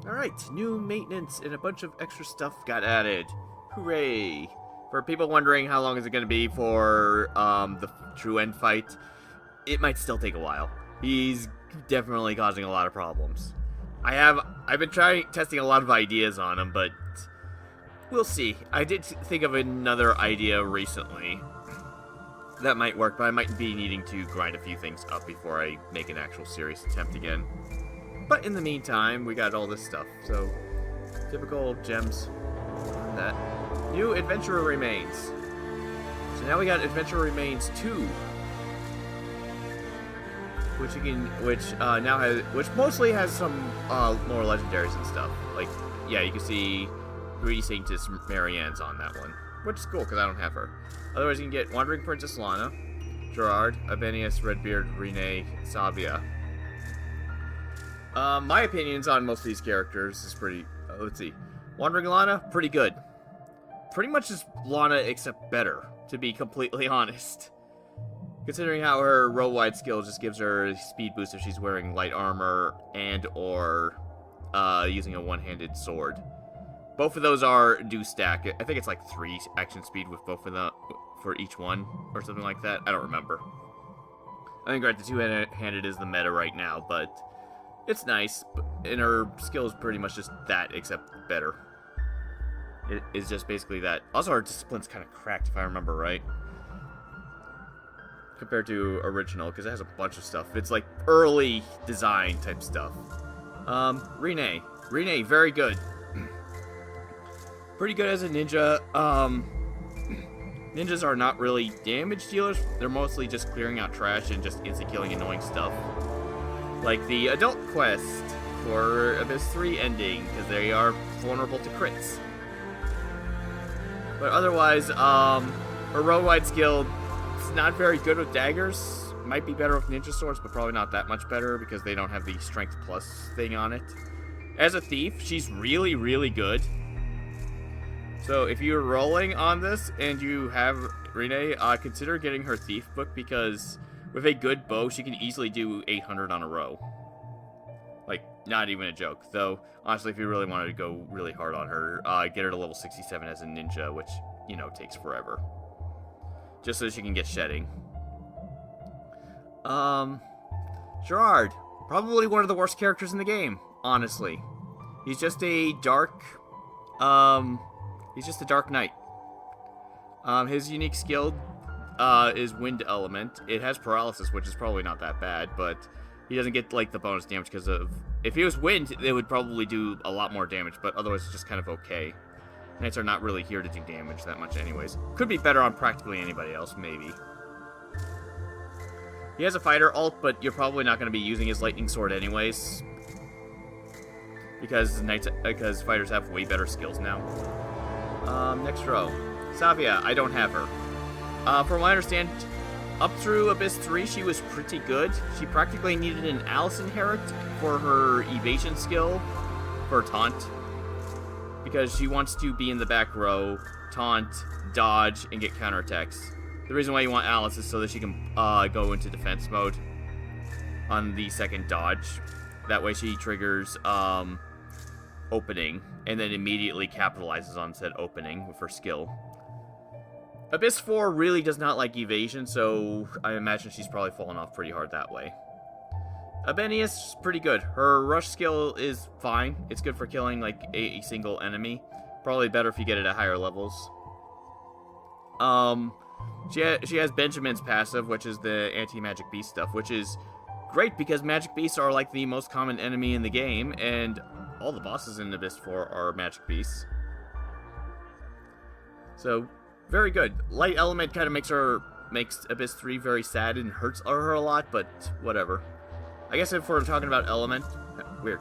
Alright, new maintenance and a bunch of extra stuff got added. Hooray! For people wondering how long is it going to be for the true end fight, it might still take a while. He's definitely causing a lot of problems. I've been testing a lot of ideas on him, but we'll see. I did think of another idea recently that might work, but I might be needing to grind a few things up before I make an actual serious attempt again. But in the meantime, we got all this stuff, so typical gems on that. New Adventurer Remains. So now we got Adventurer Remains 2. Which mostly has some more legendaries and stuff. Like, yeah, you can see Greedy Saintess Marianne's on that one, which is cool because I don't have her. Otherwise, you can get Wandering Princess Lana, Gerard, Abenius, Redbeard, Renee, Savia. My opinions on most of these characters is pretty. Let's see, Wandering Lana, pretty good. Pretty much just Lana except better, to be completely honest. Considering how her row-wide skill just gives her a speed boost if she's wearing light armor and or using a one-handed sword. Both of those do stack. I think it's like 3 action speed with both of them for each one or something like that. I don't remember. I think right, the two-handed is the meta right now, but it's nice. And her skill is pretty much just that, except better. It is just basically that. Also, her discipline's kind of cracked, if I remember right. Compared to original, because it has a bunch of stuff. It's like early design type stuff. Renee. Renee, very good. Pretty good as a ninja. Ninjas are not really damage dealers. They're mostly just clearing out trash and just insta-killing annoying stuff. Like the adult quest for Abyss 3 ending, because they are vulnerable to crits. But otherwise, her row-wide skill, it's not very good with daggers. Might be better with ninja swords, but probably not that much better because they don't have the strength plus thing on it. As a thief, she's really, really good. So if you're rolling on this and you have Renee, consider getting her thief book because with a good bow, she can easily do 800 on a row. Like, not even a joke. Though, honestly, if you really wanted to go really hard on her, get her to level 67 as a ninja, which, you know, takes forever. Just so she can get shedding. Gerard. Probably one of the worst characters in the game, honestly. He's just a dark, he's just a dark knight. His unique skill, is wind element. It has paralysis, which is probably not that bad, but he doesn't get, like, the bonus damage because of... If he was wind, it would probably do a lot more damage, but otherwise it's just kind of okay. Knights are not really here to do damage that much anyways. Could be better on practically anybody else, maybe. He has a fighter ult, but you're probably not going to be using his lightning sword anyways. Because fighters have way better skills now. Next row. Savia, I don't have her. From what I understand, up through Abyss 3, she was pretty good. She practically needed an Alice inherit for her evasion skill for taunt. Because she wants to be in the back row, taunt, dodge, and get counterattacks. The reason why you want Alice is so that she can go into defense mode on the second dodge. That way she triggers opening, and then immediately capitalizes on said opening with her skill. Abyss 4 really does not like evasion, so I imagine she's probably fallen off pretty hard that way. Abenius is pretty good. Her rush skill is fine. It's good for killing like a single enemy. Probably better if you get it at higher levels. She has Benjamin's passive, which is the anti-magic beast stuff, which is great because magic beasts are like the most common enemy in the game, and all the bosses in Abyss 4 are magic beasts. So, very good. Light element kind of makes Abyss 3 very sad and hurts her a lot, but whatever. I guess if we're talking about element, weird.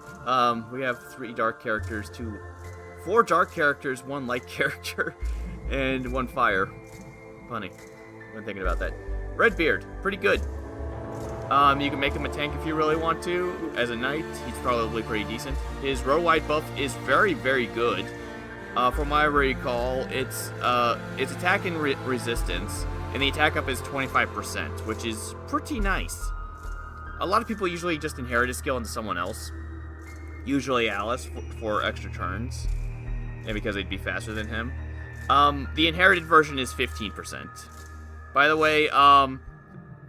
We have 4 dark characters, 1 light character, and 1 fire. Funny. I'm thinking about that. Redbeard, pretty good. You can make him a tank if you really want to. As a knight, he's probably pretty decent. His row-wide buff is very, very good. From what I recall, it's attack and resistance, and the attack up is 25%, which is pretty nice. A lot of people usually just inherit a skill into someone else. usually Alice, for extra turns, and because they'd be faster than him. The inherited version is 15%. By the way,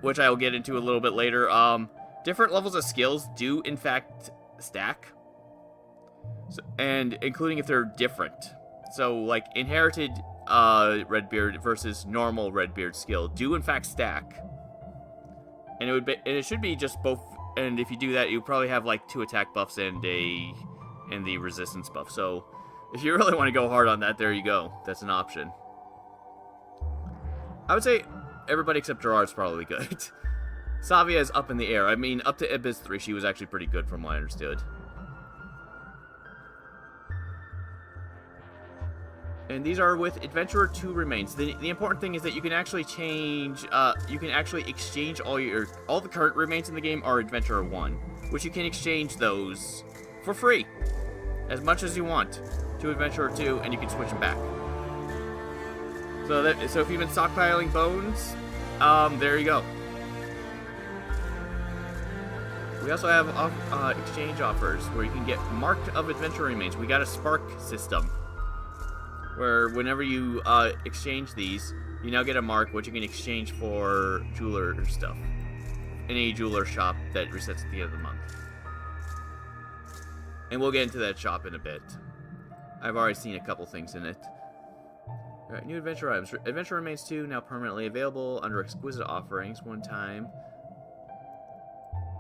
which I will get into a little bit later, different levels of skills do, in fact, stack. So, and including if they're different. So, like, inherited Redbeard versus normal Redbeard skill do, in fact, stack. And it should be just both. And if you do that, you probably have, like, 2 attack buffs and the resistance buff. So, if you really want to go hard on that, there you go. That's an option. I would say everybody except Gerard's probably good. Savia is up in the air. I mean, up to Abyss 3, she was actually pretty good from what I understood. And these are with Adventurer 2 remains. The important thing is that you can actually change, you can actually exchange all the current remains in the game are Adventurer 1, which you can exchange those for free, as much as you want, to Adventurer 2, and you can switch them back. So if you've been stockpiling bones, there you go. We also have exchange offers where you can get Mark of Adventurer remains. We got a Spark system, where whenever you exchange these, you now get a mark, which you can exchange for jeweler stuff in a jeweler shop that resets at the end of the month. And we'll get into that shop in a bit. I've already seen a couple things in it. Alright, new adventure items. Adventure Remains 2 now permanently available under exquisite offerings. One time.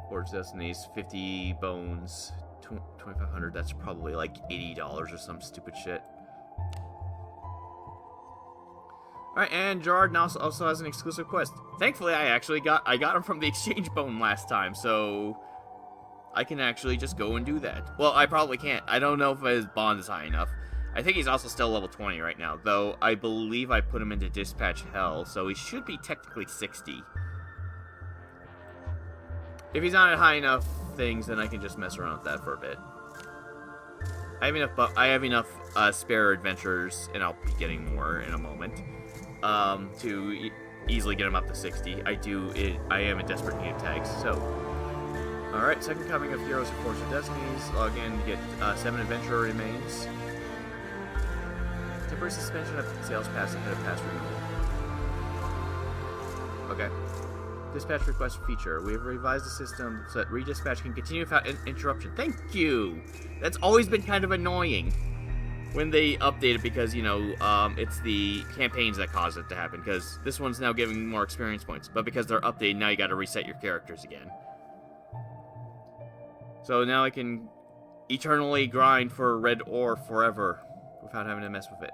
Forge Destinies, 50 bones, 2,500. That's probably like $80 or some stupid shit. Alright, and Gerard now also has an exclusive quest. Thankfully, I got him from the exchange bone last time, so I can actually just go and do that. Well, I probably can't. I don't know if his bond is high enough. I think he's also still level 20 right now, though I believe I put him into Dispatch Hell, so he should be technically 60. If he's not at high enough things, then I can just mess around with that for a bit. I have enough spare adventures, and I'll be getting more in a moment, to easily get him up to 60. I am in desperate need of tags, so. Alright, second coming of Heroes of Force of Destinies. Log in to get 7 adventurer remains. Temporary suspension of sales pass ahead of pass renewal. Okay. Dispatch request feature. We have revised the system so that redispatch can continue without interruption. Thank you! That's always been kind of annoying when they update it because, you know, it's the campaigns that cause it to happen, because this one's now giving more experience points. But because they're updated, now you gotta reset your characters again. So now I can eternally grind for red ore forever without having to mess with it.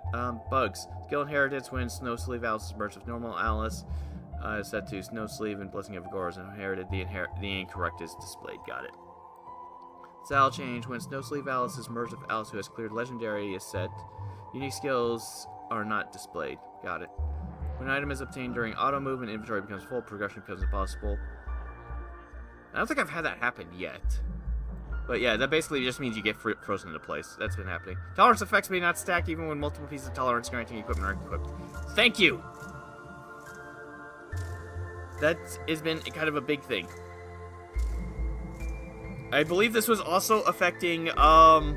Bugs. Skill inheritance when Snowsleeve Alice is merged with normal Alice. Set to Snowsleeve and Blessing of Agora is inherited. The incorrect is displayed. Got it. Style change. When Snowsleeve Alice is merged with Alice who has cleared legendary is set. Unique skills are not displayed. Got it. When an item is obtained during auto move and inventory becomes full, progression becomes impossible. I don't think I've had that happen yet. But yeah, that basically just means you get frozen into place. That's been happening. Tolerance effects may not stack even when multiple pieces of tolerance granting equipment are equipped. Thank you! That has been kind of a big thing. I believe this was also affecting, I'm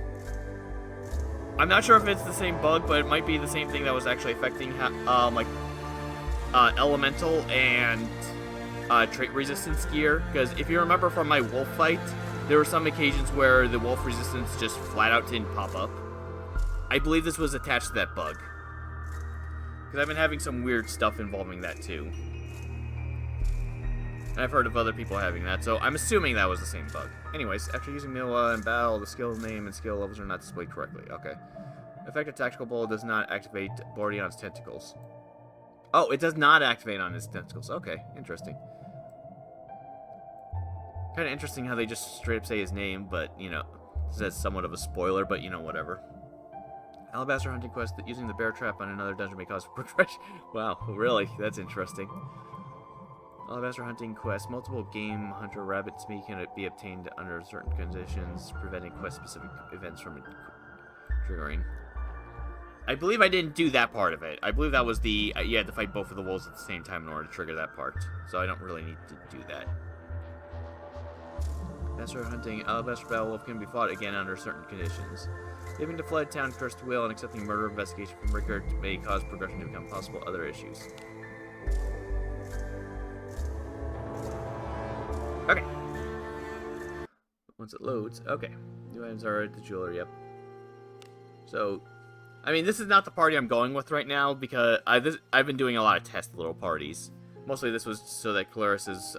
not sure if it's the same bug, but it might be the same thing that was actually affecting, elemental and, trait resistance gear. Because if you remember from my wolf fight, there were some occasions where the wolf resistance just flat out didn't pop up. I believe this was attached to that bug. Because I've been having some weird stuff involving that too. And I've heard of other people having that, so I'm assuming that was the same bug. Anyways, after using Mila in battle, the skill name and skill levels are not displayed correctly. Okay. Effective tactical bowl does not activate Bordion's tentacles. Oh, it does not activate on his tentacles. Okay, interesting. Kind of interesting how they just straight up say his name, but, you know, that's somewhat of a spoiler, but, you know, whatever. Alabaster hunting quest that using the bear trap on another dungeon may cause progression. Wow, really? That's interesting. Alabaster hunting quest. Multiple game hunter rabbits meat can be obtained under certain conditions, preventing quest-specific events from triggering. I believe I didn't do that part of it. I believe that was the... you had to fight both of the wolves at the same time in order to trigger that part. So I don't really need to do that. Master hunting Alabaster Battle Wolf can be fought again under certain conditions. Leaving the flooded town cursed will and accepting murder investigation from Rickard may cause progression to become possible other issues. Okay. Once it loads, okay. New items are at the jeweler, yep. So, I mean, this is not the party I'm going with right now because I've been doing a lot of test little parties. Mostly this was so that Clarissa's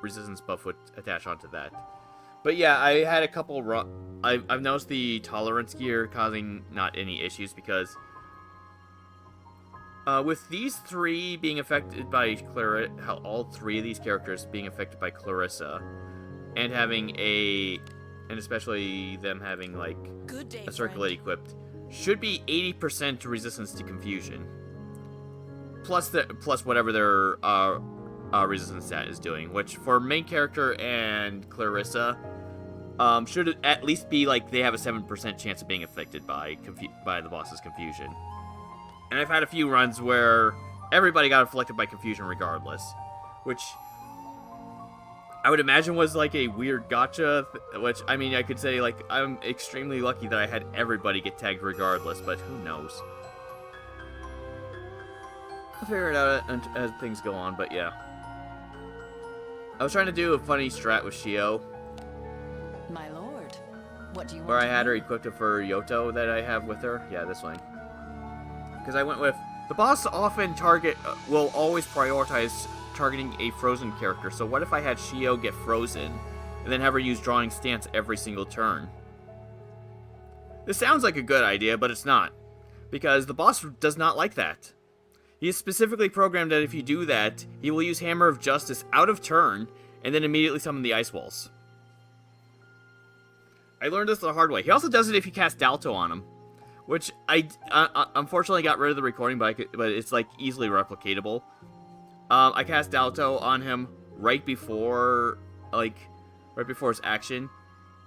resistance buff would attach onto that. But yeah, I had a couple I've noticed the tolerance gear causing not any issues because with these three being affected by all three of these characters being affected by Clarissa, and having and especially them having like a circlet equipped, should be 80% resistance to confusion. Plus whatever their resistance stat is doing, which for main character and Clarissa, should at least be like they have a 7% chance of being affected by the boss's confusion. And I've had a few runs where everybody got afflicted by confusion regardless, which I would imagine was like a weird gotcha, which, I mean, I could say, like, I'm extremely lucky that I had everybody get tagged regardless, but who knows. I'll figure it out as things go on, but yeah. I was trying to do a funny strat with Shio. My lord, what do you want? Where I had her equipped for Yoto that I have with her. Yeah, this one. Because I went with... The boss often will always prioritize targeting a frozen character, so what if I had Shio get frozen, and then have her use drawing stance every single turn? This sounds like a good idea, but it's not. Because the boss does not like that. He is specifically programmed that if you do that, he will use Hammer of Justice out of turn, and then immediately summon the Ice Walls. I learned this the hard way. He also does it if you cast Dalto on him, which I unfortunately got rid of the recording, but it's like easily replicatable. I cast Dalto on him right before his action.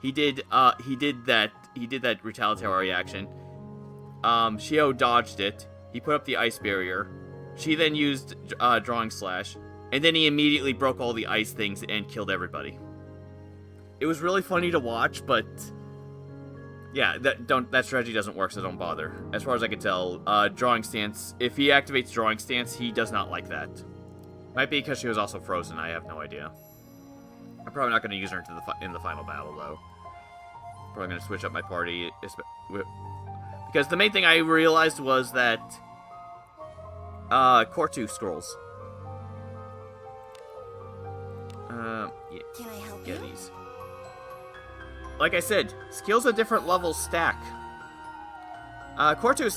He did that retaliatory action. Shio dodged it. He put up the ice barrier. She then used Drawing Slash, and then he immediately broke all the ice things and killed everybody. It was really funny to watch, but yeah, that strategy doesn't work, so don't bother. As far as I can tell, Drawing Stance, if he activates Drawing Stance, he does not like that. Might be because she was also frozen, I have no idea. I'm probably not going to use her in the final battle, though. Probably going to switch up my party, because the main thing I realized was that Cortu scrolls. Yeah. Can I help Yeah, you? these. Like I said, skills at different levels stack. Cortu,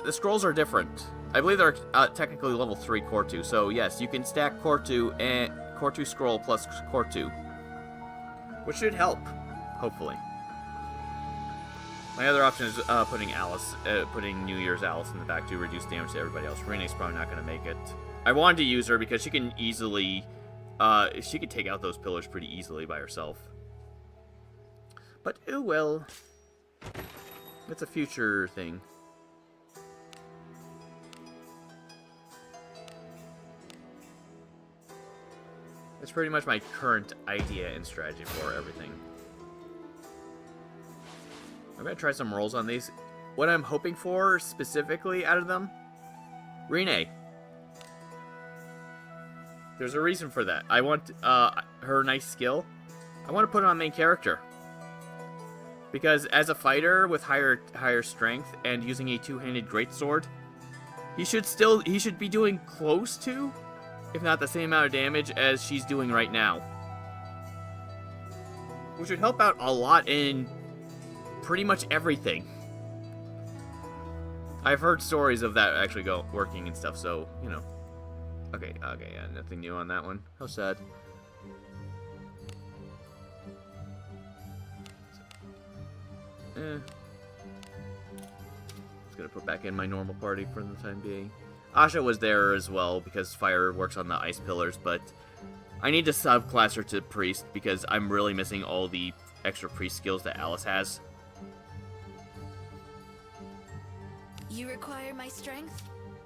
the scrolls are different. I believe they're technically level 3 Cortu, so yes, you can stack Cortu and Cortu scroll plus Cortu, which should help, hopefully. My other option is putting New Year's Alice in the back to reduce damage to everybody else. Renee's probably not going to make it. I wanted to use her because she can easily, she could take out those pillars pretty easily by herself. But, oh well. It's a future thing. That's pretty much my current idea and strategy for everything. I'm going to try some rolls on these. What I'm hoping for specifically out of them, Renee. There's a reason for that. I want her nice skill. I want to put it on main character. Because as a fighter with higher strength and using a two-handed greatsword, he should be doing close to, if not the same amount of damage as she's doing right now. Which would help out a lot in pretty much everything. I've heard stories of that actually working and stuff, so, you know. Okay, yeah, nothing new on that one. How sad. Just gonna put back in my normal party for the time being. Asha was there as well because fire works on the ice pillars, but I need to subclass her to priest because I'm really missing all the extra priest skills that Alice has. You require my strength?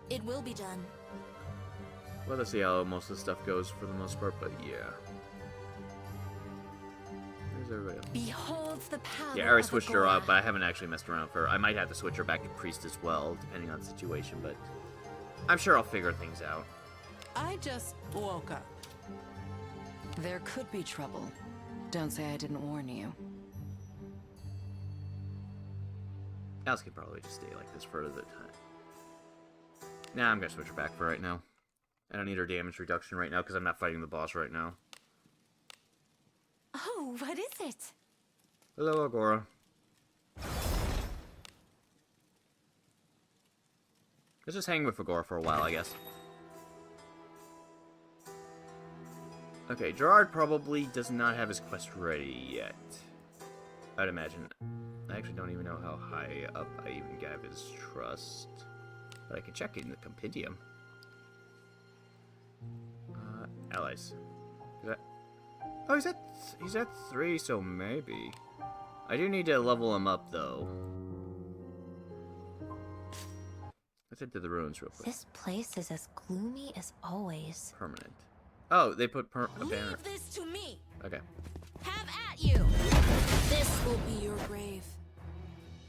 It will be done. Well, let's see how most of the stuff goes for the most part, but yeah. Where's everybody else? Behold the power. Yeah, I already switched her up, but I haven't actually messed around with her. I might have to switch her back to priest as well, depending on the situation, but I'm sure I'll figure things out. I just woke up. There could be trouble. Don't say I didn't warn you. Alice could probably just stay like this for the time. Nah, I'm gonna switch her back for right now. I don't need her damage reduction right now because I'm not fighting the boss right now. Oh, what is it? Hello, Agora. Let's just hang with Agora for a while, I guess. Okay, Gerard probably does not have his quest ready yet. I'd imagine. I actually don't even know how high up I even got his trust. But I can check in the compendium. Allies. Is that... Oh, he's at 3, so maybe. I do need to level him up, though. Let's head to the ruins real quick. This place is as gloomy as always. Permanent. Oh, they put a banner. Leave this to me. Okay. Have at you. This will be your grave.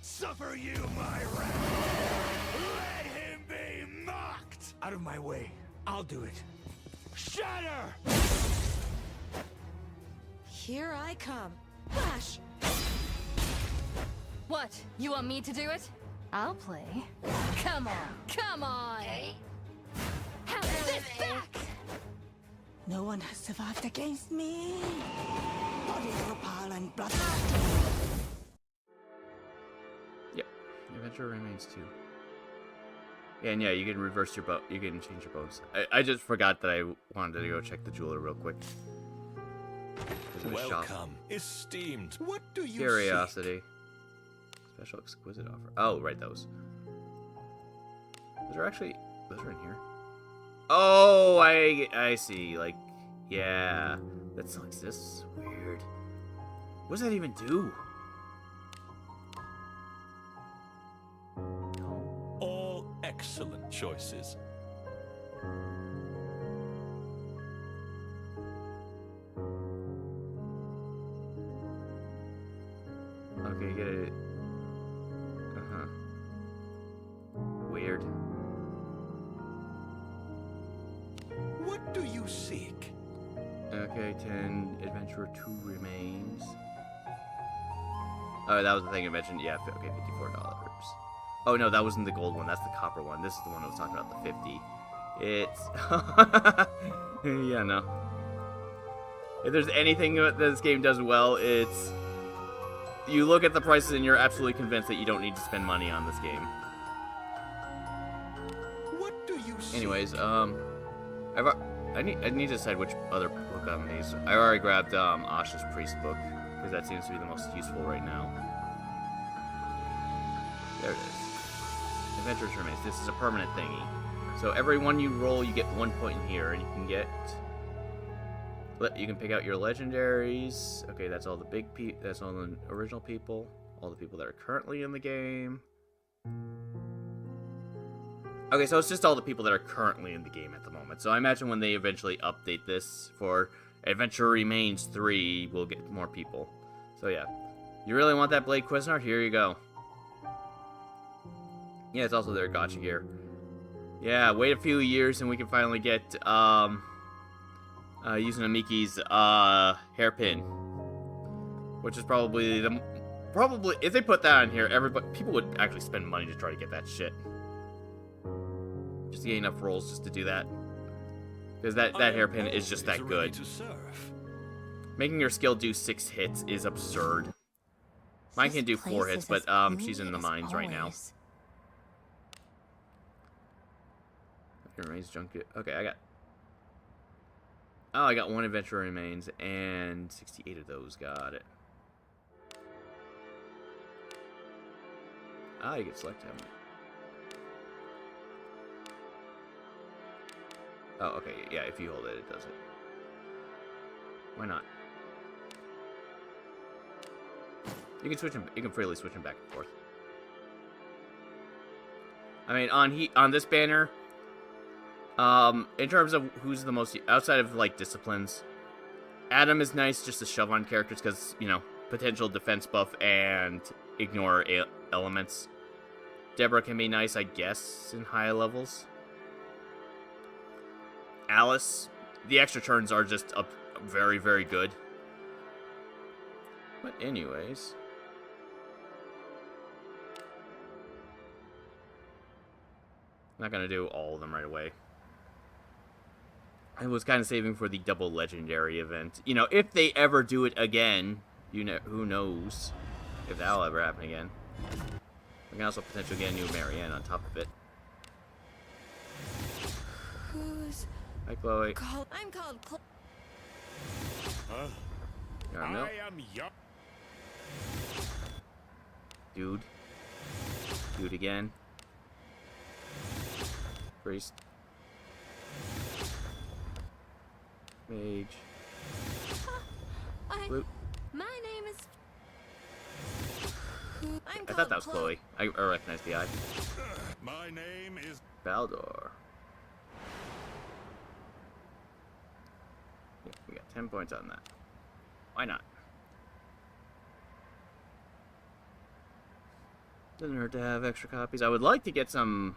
Suffer you my wrath. Let him be mocked. Out of my way. I'll do it. Shatter! Here I come. Flash! What? You want me to do it? I'll play. Come on. Come on. Have this back. No one has survived against me. Body opal and blood. Yep. Adventure remains 2. And yeah, you can reverse your bow. You can change your bows. I just forgot that I wanted to go check the jeweler real quick. Welcome, esteemed. What do you Curiosity. Special exquisite offer. Oh, right, those. Those are actually... Those are in here. Oh, I see. Like, yeah. That still exists. Weird. What does that even do? All excellent choices. Okay, get it. Uh-huh. Weird. What do you seek? Okay, 10. Adventurer 2 remains. Oh, that was the thing I mentioned. Yeah, okay, $54. Oh, no, that wasn't the gold one. That's the copper one. This is the one I was talking about, the 50. It's... yeah, no. If there's anything that this game does well, it's... You look at the prices and you're absolutely convinced that you don't need to spend money on this game. What do you seek? Anyways, I need to decide which other book on these. I already grabbed Asha's Priest book because that seems to be the most useful right now. There it is. Adventurous Remains. This is a permanent thingy. So every one you roll, you get 1 point in here, and you can get. You can pick out your legendaries. Okay, that's all the big that's all the original people. All the people that are currently in the game. Okay, so it's just all the people that are currently in the game at the moment. So I imagine when they eventually update this for Adventure Remains 3, we'll get more people. So yeah. You really want that Blade Cuisinart? Here you go. Yeah, it's also their gacha gear. Yeah, wait a few years and we can finally get, using Amiki's, hairpin. Which is probably if they put that on here, people would actually spend money to try to get that shit. Just to get enough rolls just to do that. Because that hairpin is just that good. Making your skill do 6 hits is absurd. Mine can do 4 hits, but she's in the mines right now. Remains junk. Okay, I got 1 adventure remains and 68 of those. Got it. Ah, you can select him. Oh, okay. Yeah, if you hold it, it does it. Why not? You can switch him. You can freely switch him back and forth. I mean, on this banner, in terms of who's the most outside of like disciplines, Adam is nice just to shove on characters because, you know, potential defense buff and ignore elements. Deborah can be nice, I guess, in high levels. Alice, the extra turns are just very, very good. But anyways... I'm not going to do all of them right away. I was kind of saving for the double legendary event. You know, if they ever do it again, you know, who knows if that'll ever happen again. We can also potentially get a new Marianne on top of it. Who's Hi, Chloe. called? I'm called Chloe. Huh? Yarmil. I am young. Dude. Dude again. Priest. Mage. Flute. My name is. I'm I thought that was Chloe. I recognize the eye. My name is... Baldor. Yeah, we got 10 points on that. Why not? Doesn't hurt to have extra copies. I would like to get some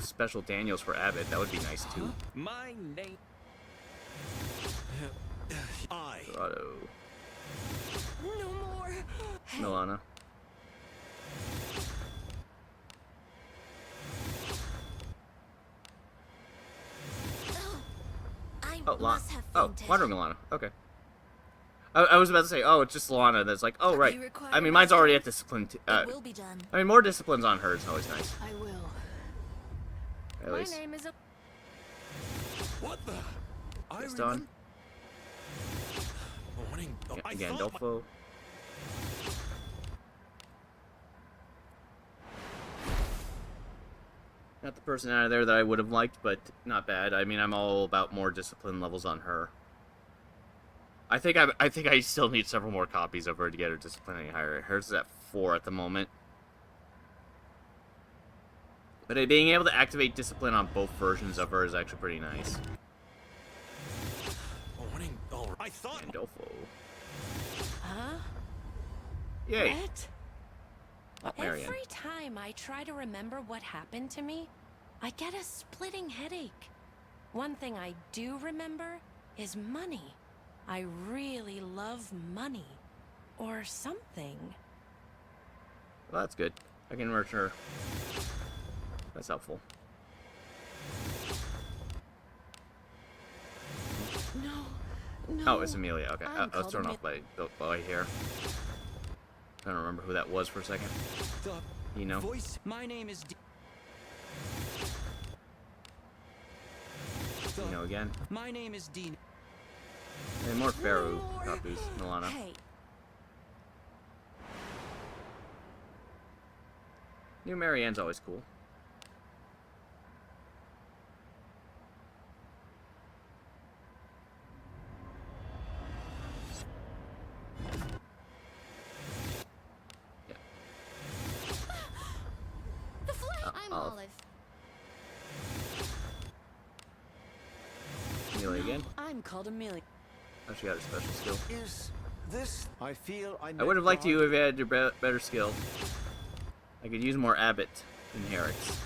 special Daniels for Abbott. That would be nice too. My name... I... Dorado. No more. Milana. I Oh, Lana. must have Oh, fainted. Wandering Milana. Okay. I was about to say, oh, it's just Lana. That's like, oh, right. You require I mean, mine's already at discipline. It will be done. I mean, more disciplines on her is always nice. I will. At My least. name is. What the... I It's done. Morning. I Again, thought Dolfo. Not the person out of there that I would have liked, but not bad. I mean, I'm all about more discipline levels on her. I think I still need several more copies of her to get her discipline any higher. Hers is at 4 at the moment. But being able to activate discipline on both versions of her is actually pretty nice. Morning. Oh, I thought... And Dolfo. Huh? Yay! What? Oh, Marianne. Every time I try to remember what happened to me, I get a splitting headache. One thing I do remember is money. I really love money. Or something. Well, that's good. I can merge her. That's helpful. No. Oh, it's Amelia. Okay, I'm I was called thrown off by here. I don't remember who that was for a second. You know? Voice. My name is. You know again. My name is Dean. And more Pharaoh copies, Milana. Hey, New Marianne's always cool. Yeah. The flame. I'm Olive. Olive. Amelia again. I'm called Amelia. Oh, she got a special skill. Is this? I feel I. I would have liked you if you had your better skill. I could use more Abbott inherits.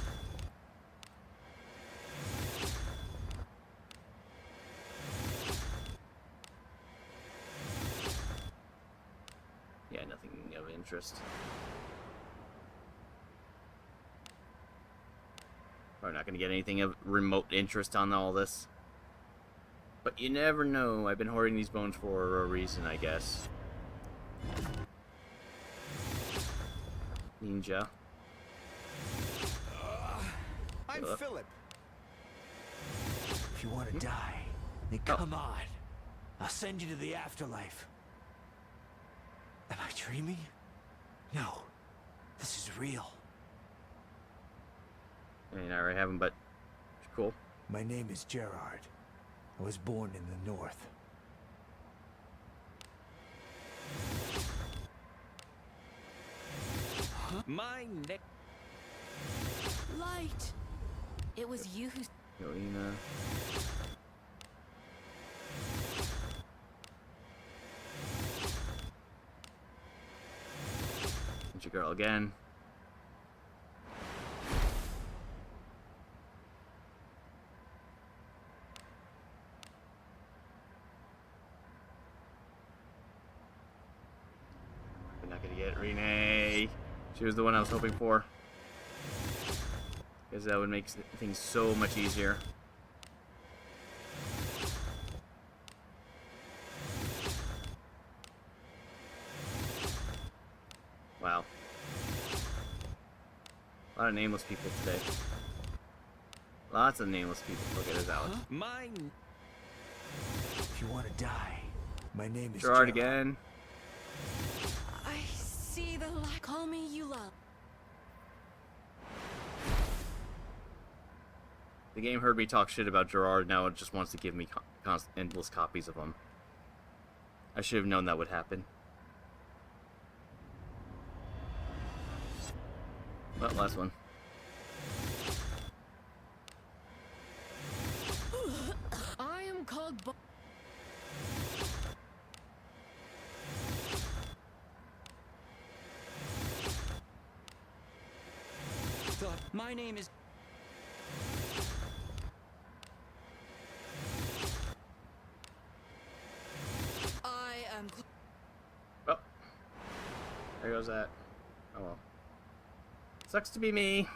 Yeah, nothing of interest. Probably not going to get anything of remote interest on all this. But you never know. I've been hoarding these bones for a reason, I guess. Ninja. I'm Hello? Philip. If you want to die, then come on. I'll send you to the afterlife. Am I dreaming? No. This is real. I mean, I already have them, but it's cool. My name is Gerard. I was born in the north. My name. Light. It was you who. Yelena. girl again. We're not gonna get Renee. She was the one I was hoping for. Because that would make things so much easier. Wow. A lot of nameless people today. Lots of nameless people. Look at his out. Mine. If you want to die, my name is Gerard Gerald. again. I see the light. Call me you love. The game heard me talk shit about Gerard, now it just wants to give me endless copies of him. I should have known that would happen. Well, last one. I am called Thought my name is. I am. Well, there goes that. Oh well. Sucks to be me.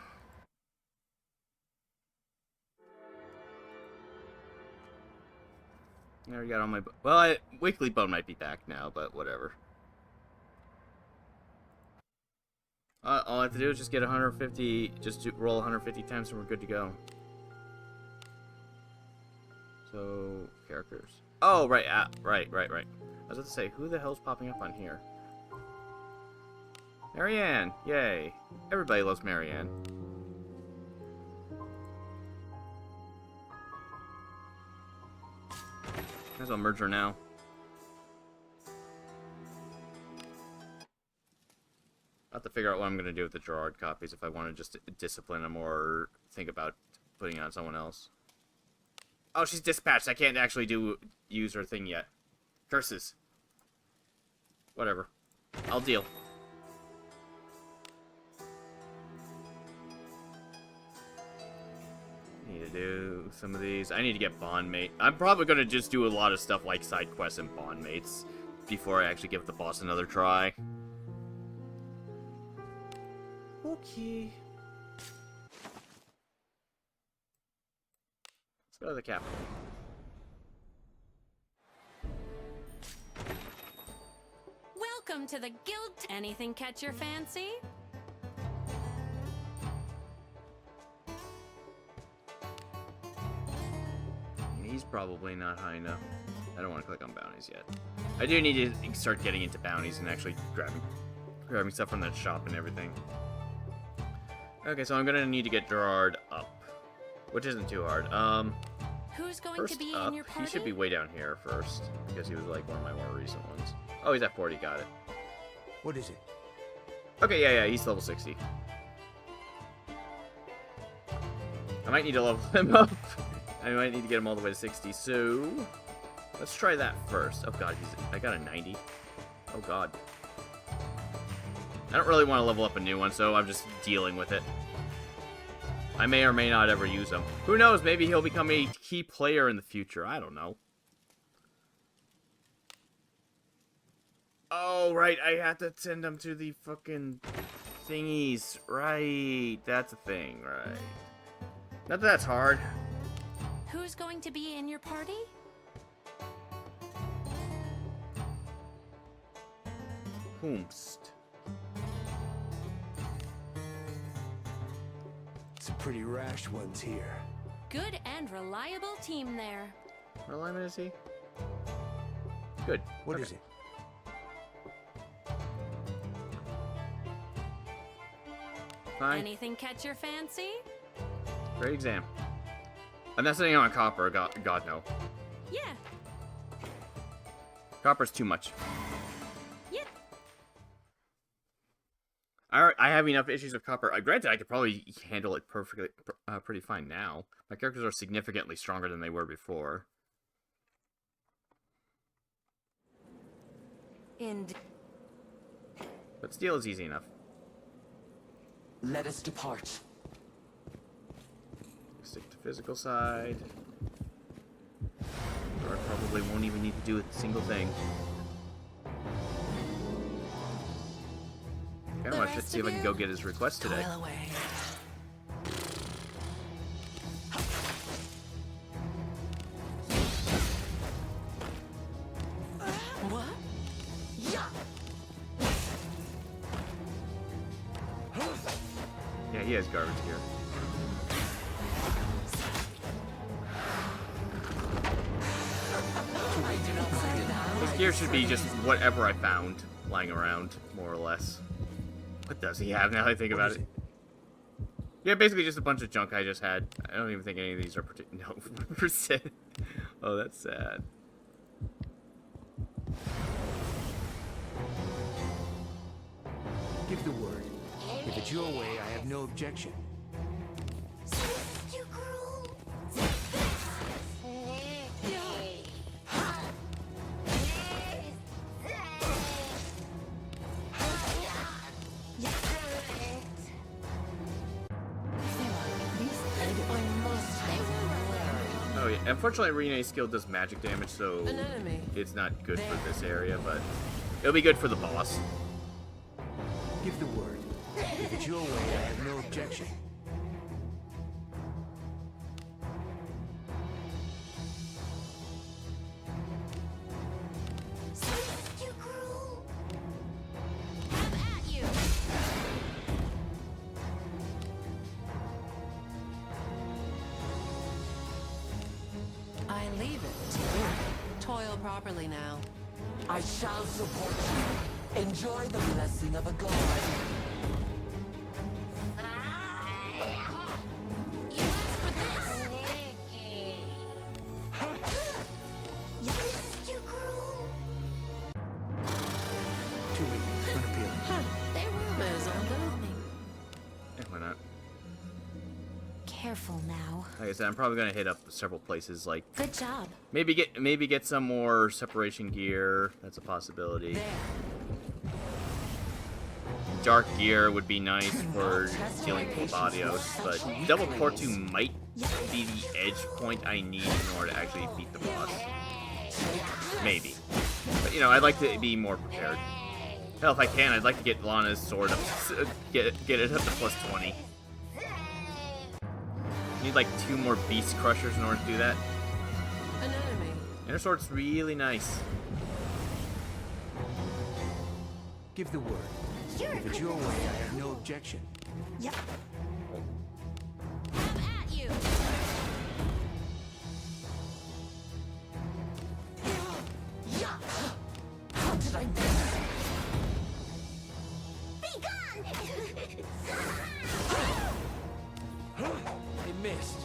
I already got all my. Well, Weekly Bone might be back now, but whatever. All I have to do is just get 150. Just roll 150 times, and we're good to go. So characters. Oh, right, right. I was about to say, who the hell's popping up on here? Marianne, yay! Everybody loves Marianne. Might as well merge her now. I'll have to figure out what I'm gonna do with the Gerard copies if I want to just discipline them or think about putting it on someone else. Oh, she's dispatched. I can't actually use her thing yet. Curses. Whatever. I'll deal. Need to do some of these. I need to get bond mate. I'm probably gonna just do a lot of stuff like side quests and bond mates before I actually give the boss another try. Okay. Let's go to the capital. Welcome to the guild. Anything catch your fancy? He's probably not high enough. I don't want to click on bounties yet. I do need to start getting into bounties and actually grabbing stuff from that shop and everything. Okay, so I'm gonna need to get Gerard up, which isn't too hard. Who's going First to be up, in your party? he should be way down here first because he was like one of my more recent ones. Oh, he's at 40. Got it. What is it? Okay, yeah, he's level 60. I might need to level him up. I might need to get him all the way to 60, so let's try that first. Oh god, I got a 90. Oh god. I don't really want to level up a new one, so I'm just dealing with it. I may or may not ever use him. Who knows, maybe he'll become a key player in the future. I don't know. Oh, right, I have to send him to the fucking thingies. Right, that's a thing, right. Not that that's hard. Who's going to be in your party? Whomst. Some pretty rash ones here. Good and reliable team there. What alignment is he? Good. What is it? Fine. Anything catch your fancy? Great exam. I'm not sitting on copper, God no. Yeah. Copper's too much. Yeah. I have enough issues with copper. Granted, I could probably handle it perfectly, pretty fine now. My characters are significantly stronger than they were before. Indeed. But steel is easy enough. Let us depart. Stick to physical side. Or I probably won't even need to do a single thing. Kinda want to see if I can go get his request today. Toil away. What? Yeah, he has garbage gear. His gear should be just whatever I found lying around, more or less. What does he have now that I think about it? Yeah, basically just a bunch of junk I just had. I don't even think any of these are no percent. Oh, that's sad. Give the word. If it's your way, I have no objection. Oh yeah, unfortunately Renee's skill does magic damage, so An enemy. it's not good for this area, but it'll be good for the boss. Give the word. If it's your way, I have no objection. I leave it to you. Toil properly now. I shall support you. Enjoy the blessing of a god. Too weak. Unappealing. May as well go. Yeah, why not? Careful now. Like I said, I'm probably gonna hit up several places, like Good job. maybe get some more separation gear. That's a possibility. There. Dark gear would be nice for dealing with Badios, but double Portu might be the edge point I need in order to actually beat the boss. Maybe. But you know, I'd like to be more prepared. Hell, if I can, I'd like to get Lana's sword up, get it up to plus 20. Need like 2 more beast crushers in order to do that. An enemy. And her sword's really nice. Give the word. If it's your way, I have no objection. Yep. At you. How did I miss? Be gone! It missed.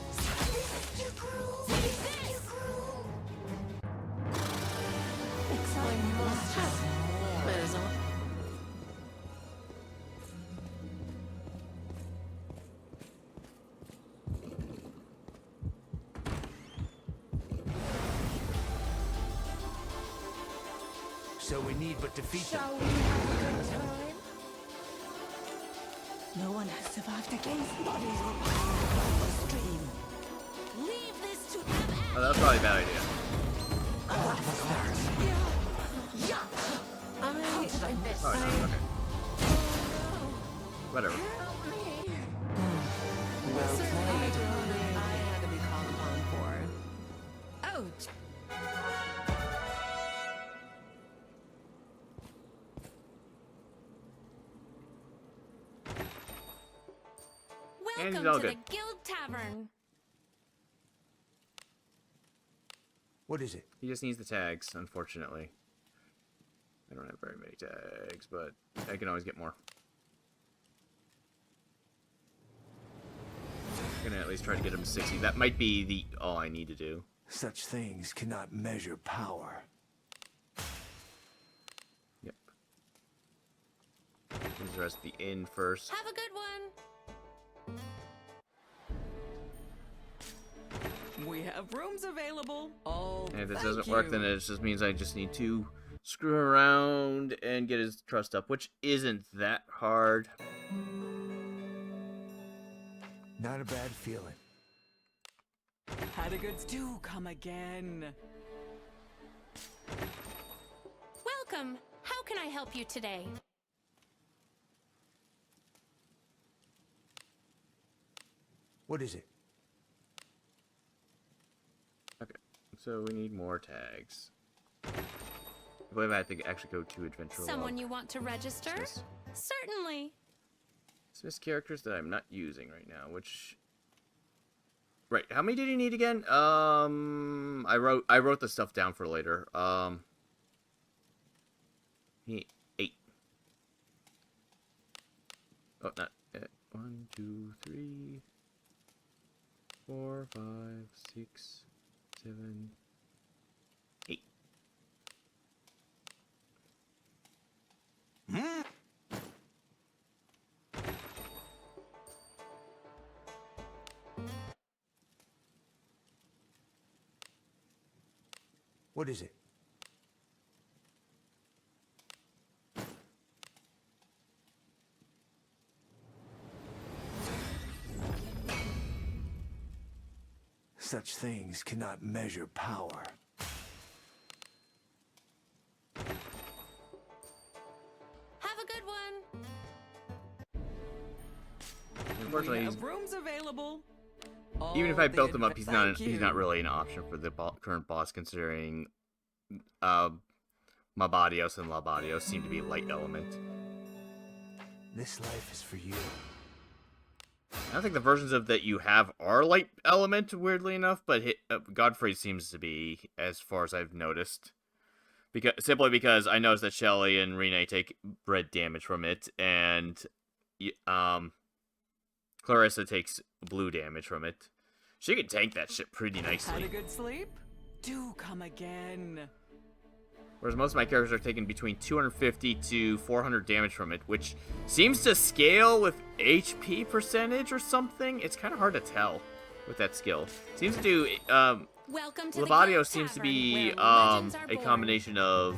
May as well. So we need but defeat them. Shall we have a good time? No one has survived against bodies or stream. Leave this to them. Oh, that's probably a bad idea. How did I miss? Oh, no, okay. Whatever. Well played. I had to be called upon for. Ouch. And he's Welcome all to the good. Guild Tavern. What is it? He just needs the tags, unfortunately. I don't have very many tags, but I can always get more. I'm gonna at least try to get him to 60. That might be all I need to do. Such things cannot measure power. Yep. Please rest the inn first. Have a good one. We have rooms available. Oh, And if this thank doesn't work, you. then it just means I just need to screw around and get his trust up, which isn't that hard. Not a bad feeling. Hadigoods do come again. Welcome. How can I help you today? What is it? Okay, so we need more tags. I believe I have to actually go to Adventure Someone Log. you want to register? Dismiss. Certainly. Dismiss characters that I'm not using right now, which... Right, how many did you need again? I wrote the stuff down for later. He need 8. Oh, not 1, 2, 3, 4, 5, 6, 7, 8. What is it? Such things cannot measure power. Have a good one. Unfortunately, We he's, have rooms available. even if All I built the him up, he's not you. really an option for the current boss, considering Mabadios and Labadios seem to be light element. This life is for you. I don't think the versions of that you have are light element, weirdly enough, but Godfrey seems to be, as far as I've noticed. Simply because I noticed that Shelly and Rene take red damage from it, and Clarissa takes blue damage from it. She can tank that shit pretty Had nicely. a good sleep? Do come again. Whereas most of my characters are taking between 250 to 400 damage from it, which seems to scale with HP percentage or something. It's kind of hard to tell with that skill. Seems to do, Welcome to the Labadio Guild seems to Tavern, be where legends are a born. combination of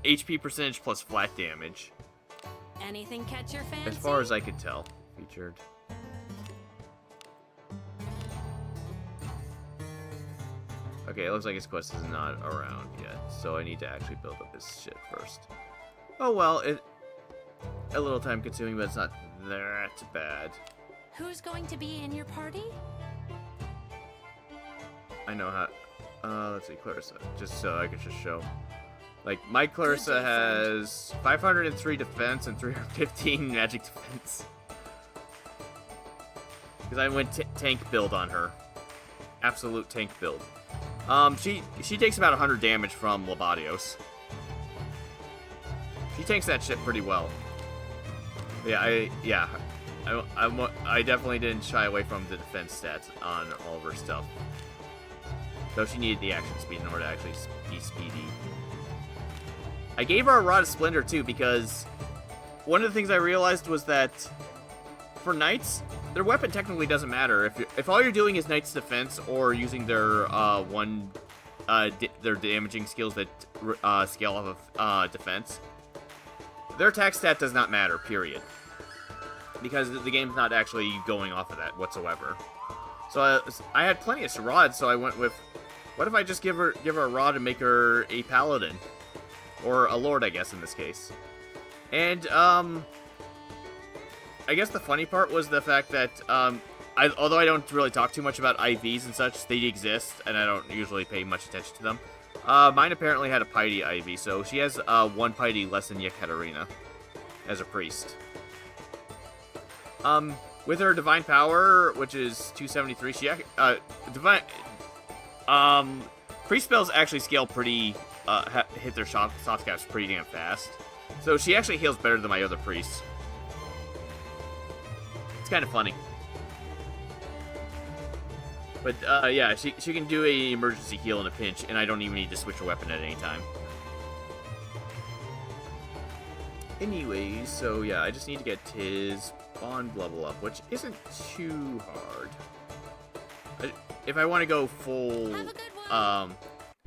HP percentage plus flat damage, Anything catch your fancy? as far as I could tell. Featured. Okay, it looks like his quest is not around yet, so I need to actually build up his shit first. Oh well, a little time consuming, but it's not that bad. Who's going to be in your party? I know how. Let's see, Clarissa, just so I can just show. Like, my Clarissa Good day, friend. has 503 defense and 315 magic defense. Because I went tank build on her. Absolute tank build. She takes about 100 damage from Labadios. She tanks that shit pretty well. I definitely didn't shy away from the defense stats on all of her stuff. Though she needed the action speed in order to actually be speedy. I gave her a Rod of Splendor too, because one of the things I realized was that for knights, their weapon technically doesn't matter. If all you're doing is knight's defense or using their their damaging skills that scale off of defense, their attack stat does not matter. Period. Because the game's not actually going off of that whatsoever. So I had plenty of rods, so I went with, what if I just give her a rod and make her a paladin, or a lord, I guess in this case. And I guess the funny part was the fact that although I don't really talk too much about IVs and such, they exist, and I don't usually pay much attention to them. Mine apparently had a piety IV, so she has 1 piety less than Yekaterina as a priest. With her divine power, which is 273, she priest spells actually scale pretty hit their soft caps pretty damn fast. So she actually heals better than my other priests. It's kind of funny. But yeah, she can do a emergency heal in a pinch, and I don't even need to switch her weapon at any time. Anyways, so yeah, I just need to get his bond level up, which isn't too hard. If I want to go full, Have a good one.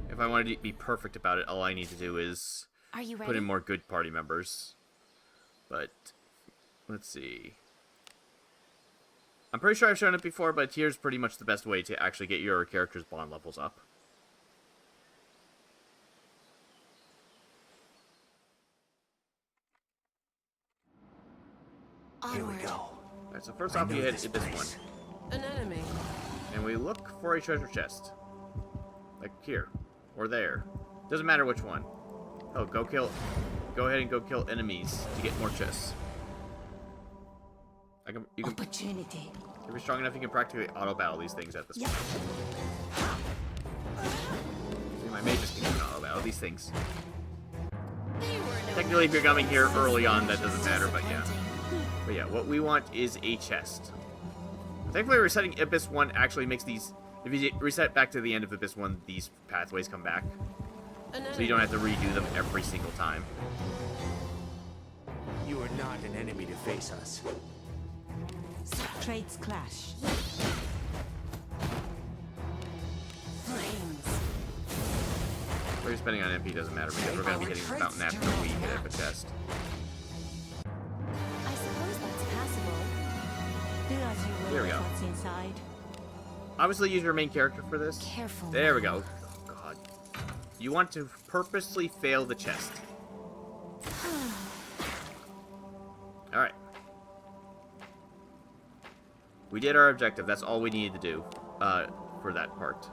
if I want to be perfect about it, all I need to do is Are you ready? put in more good party members. But let's see. I'm pretty sure I've shown it before, but here's pretty much the best way to actually get your character's bond levels up. Here we go. Alright, so first off, you hit this one. An enemy. And we look for a treasure chest. Like here. Or there. Doesn't matter which one. Oh, go ahead and go kill enemies to get more chests. You can, Opportunity. if you're strong enough, you can practically auto-battle these things at this point. See, my mages can even auto-battle these things. Technically, if you're coming here early on, that doesn't matter, but yeah. But yeah, what we want is a chest. Thankfully, resetting Abyss 1 actually makes these... If you reset back to the end of Abyss 1, these pathways come back. So you don't have to redo them every single time. You are not an enemy to face us. Traits clash. Flames. What you're spending on MP doesn't matter because we're going to be hitting the mountain after we hit up a chest. I suppose that's passable. Do as you will Here we with go. what's inside. Obviously, use your main character for this. Careful. There we go. Oh, God. You want to purposely fail the chest. Alright. We did our objective. That's all we needed to do for that part.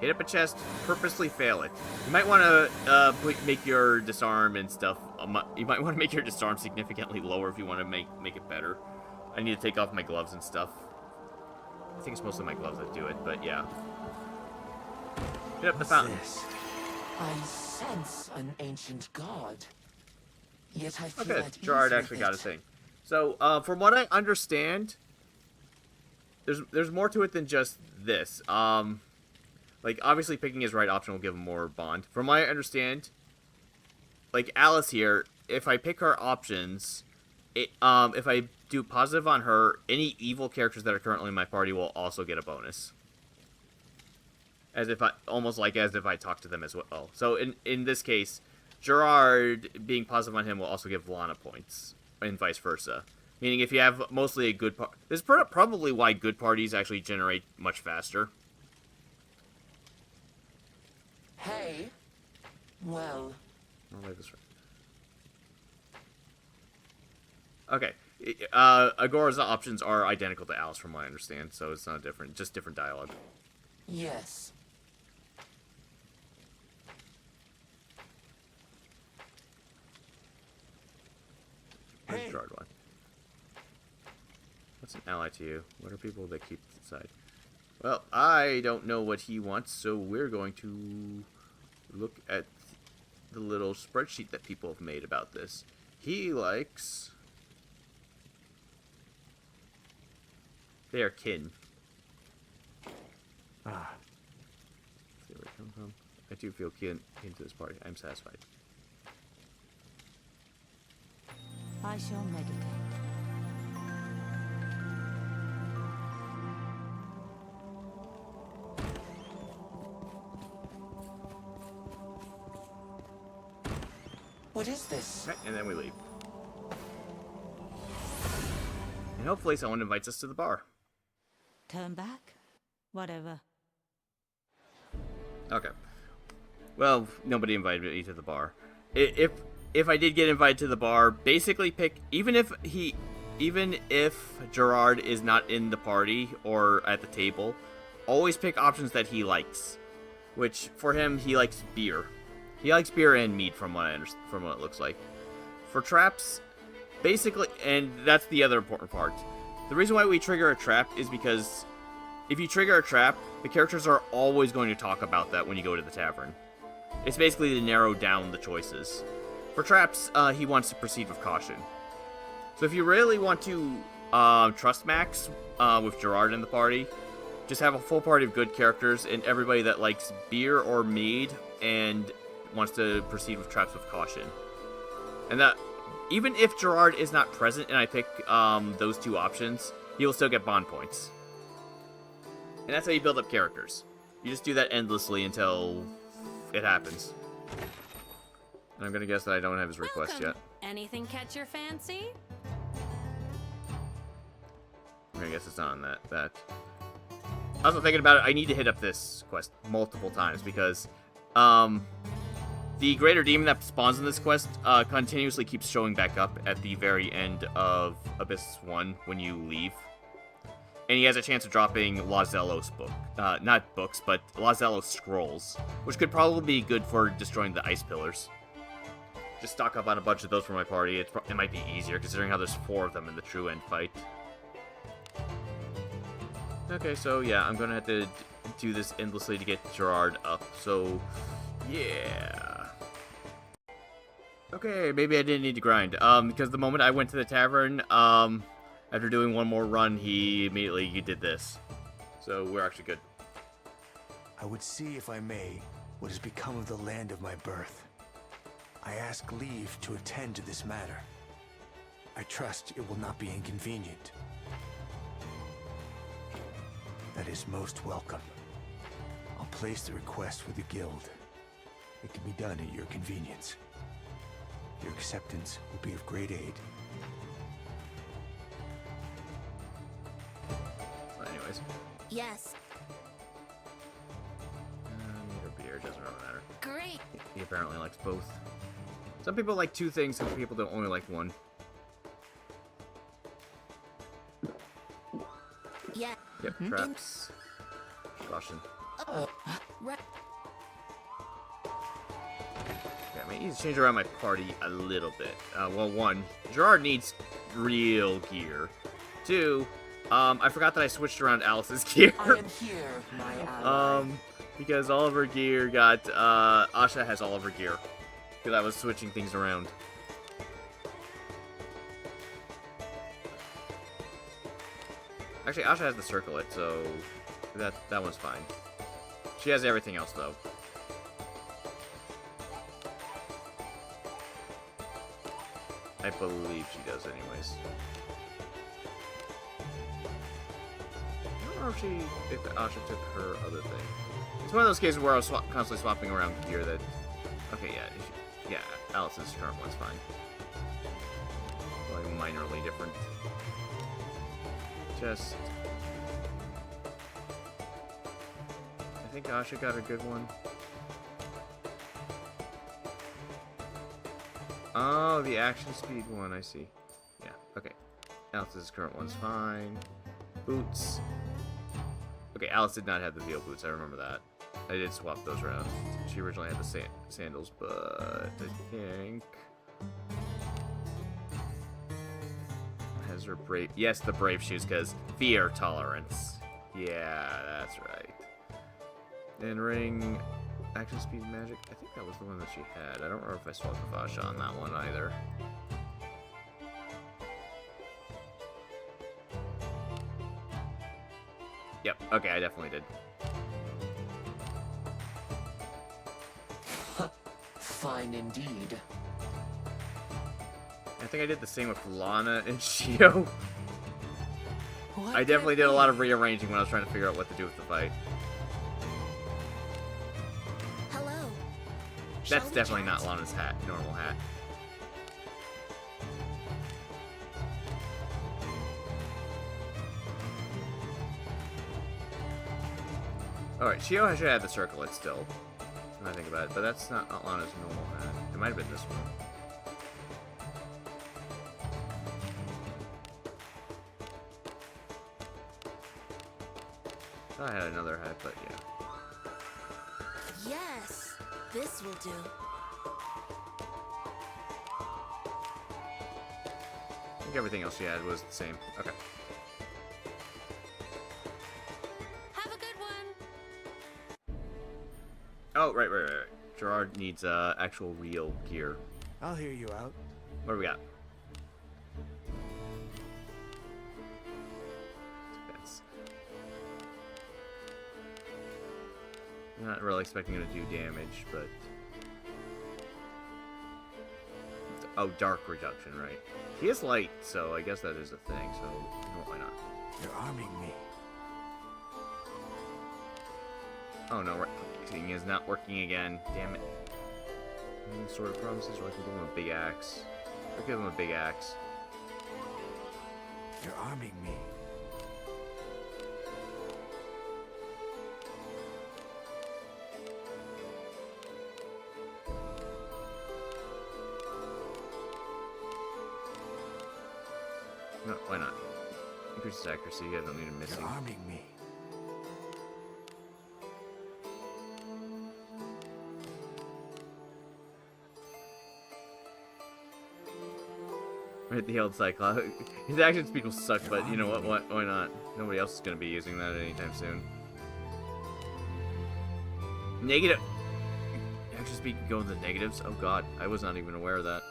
Hit up a chest, purposely fail it. You might want to make your disarm and stuff. You might want to make your disarm significantly lower if you want to make it better. I need to take off my gloves and stuff. I think it's mostly my gloves that do it, but yeah. Hit up the fountain. This. I sense an ancient god. Yet I feel Okay, at Gerard ease with actually got a it. thing. So, from what I understand, there's more to it than just this. Like, obviously picking his right option will give him more bond. From what I understand, like Alice here, if I pick her options, if I do positive on her, any evil characters that are currently in my party will also get a bonus. Almost like as if I talk to them as well. So in this case, Gerard being positive on him will also give Lana points, and vice versa. Meaning if you have mostly a good this is probably why good parties actually generate much faster. Hey. Well, I'll make this right. Okay. Agora's options are identical to Alice from what I understand, so it's not different, just different dialogue. yes. Where's Hey. Gerard one? What's an ally to you? What are people that keep inside? Well, I don't know what he wants, so we're going to look at the little spreadsheet that people have made about this. He likes... They are kin. Ah, See where I come from. I do feel kin to this party. I'm satisfied. I shall meditate. What is this? Okay, and then we leave. And hopefully someone invites us to the bar. Turn back? Whatever. Okay. Well, nobody invited me to the bar. If I did get invited to the bar, basically pick even if Gerard is not in the party or at the table, always pick options that he likes. Which for him, he likes beer. He likes beer and meat from what it looks like. For traps, basically, and that's the other important part. The reason why we trigger a trap is because if you trigger a trap, the characters are always going to talk about that when you go to the tavern. It's basically to narrow down the choices. For traps, he wants to proceed with caution. So if you really want to trust max with Gerard in the party, just have a full party of good characters and everybody that likes beer or mead and wants to proceed with traps with caution. And that, even if Gerard is not present and I pick those two options, he will still get bond points. And that's how you build up characters. You just do that endlessly until it happens. And I'm gonna guess that I don't have his request Welcome. yet. Anything catch your fancy? I guess it's not on that. Also thinking about it, I need to hit up this quest multiple times because, the greater demon that spawns in this quest, continuously keeps showing back up at the very end of Abyss 1 when you leave. And he has a chance of dropping Lazello's book. Not books, but Lazello's scrolls, which could probably be good for destroying the ice pillars. Just stock up on a bunch of those for my party. It might be easier, considering how there's 4 of them in the true end fight. Okay, so yeah, I'm gonna have to do this endlessly to get Gerard up, so yeah. Okay, maybe I didn't need to grind, because the moment I went to the tavern, after doing one more run, he immediately did this. So we're actually good. I would see, if I may, what has become of the land of my birth. I ask leave to attend to this matter. I trust it will not be inconvenient. That is most welcome. I'll place the request with the guild. It can be done at your convenience. Your acceptance will be of great aid. Well, anyways. Yes. Meat or beer, doesn't really matter. Great. He apparently likes both. Some people like 2 things, some people don't only like 1. Yeah. Yep, traps. Caution. Right. Yeah, I need to change around my party a little bit. Well, 1, Gerard needs real gear. 2, I forgot that I switched around Alice's gear. I am here, my ally. Because all of her gear got, Asha has all of her gear. Because I was switching things around. Actually, Asha has the circlet, so that one's fine. She has everything else, though. I believe she does, anyways. I don't know if Asha took her other thing. It's one of those cases where I was constantly swapping around gear that... Okay, yeah, Alice's current one's fine. Like, minorly different. Just... I think Asha got a good one. Oh, the action speed one, I see. Yeah, okay. Alice's current one's fine. Boots. Okay, Alice did not have the veal boots, I remember that. I did swap those around. She originally had the sandals, but I think... Has her brave... Yes, the brave shoes, because fear tolerance. Yeah, that's right. And ring... Action speed magic. I think that was the one that she had. I don't remember if I swapped with Asha on that one either. Yep, okay, I definitely did. Fine indeed. I think I did the same with Lana and Shio. I definitely did a lot of rearranging when I was trying to figure out what to do with the fight. Hello. That's definitely not Lana's hat, normal hat. Alright, Shio should have the circlet still. When I think about it, but that's not Lana's normal hat. It might have been this one. I had another hat, but yeah. Yes, this will do. I think everything else she had was the same. Okay. Have a good one. Oh, right. Gerard needs actual real gear. I'll hear you out. What do we got? Defense. I'm not really expecting him to do damage, but... Oh, dark reduction, right. He is light, so I guess that is a thing, so no, why not? You're arming me. Oh no, right. Thing is not working again. Damn it. Any sort of promises, or I can give him a big axe. I'll give him a big axe. You're arming me. No, why not? Increases accuracy. I don't need a missing. You're arming me. Right, the old Cyclops. His action speed will suck, but you know what? Why not? Nobody else is going to be using that anytime soon. Negative. Action speed can go in the negatives? Oh god, I was not even aware of that.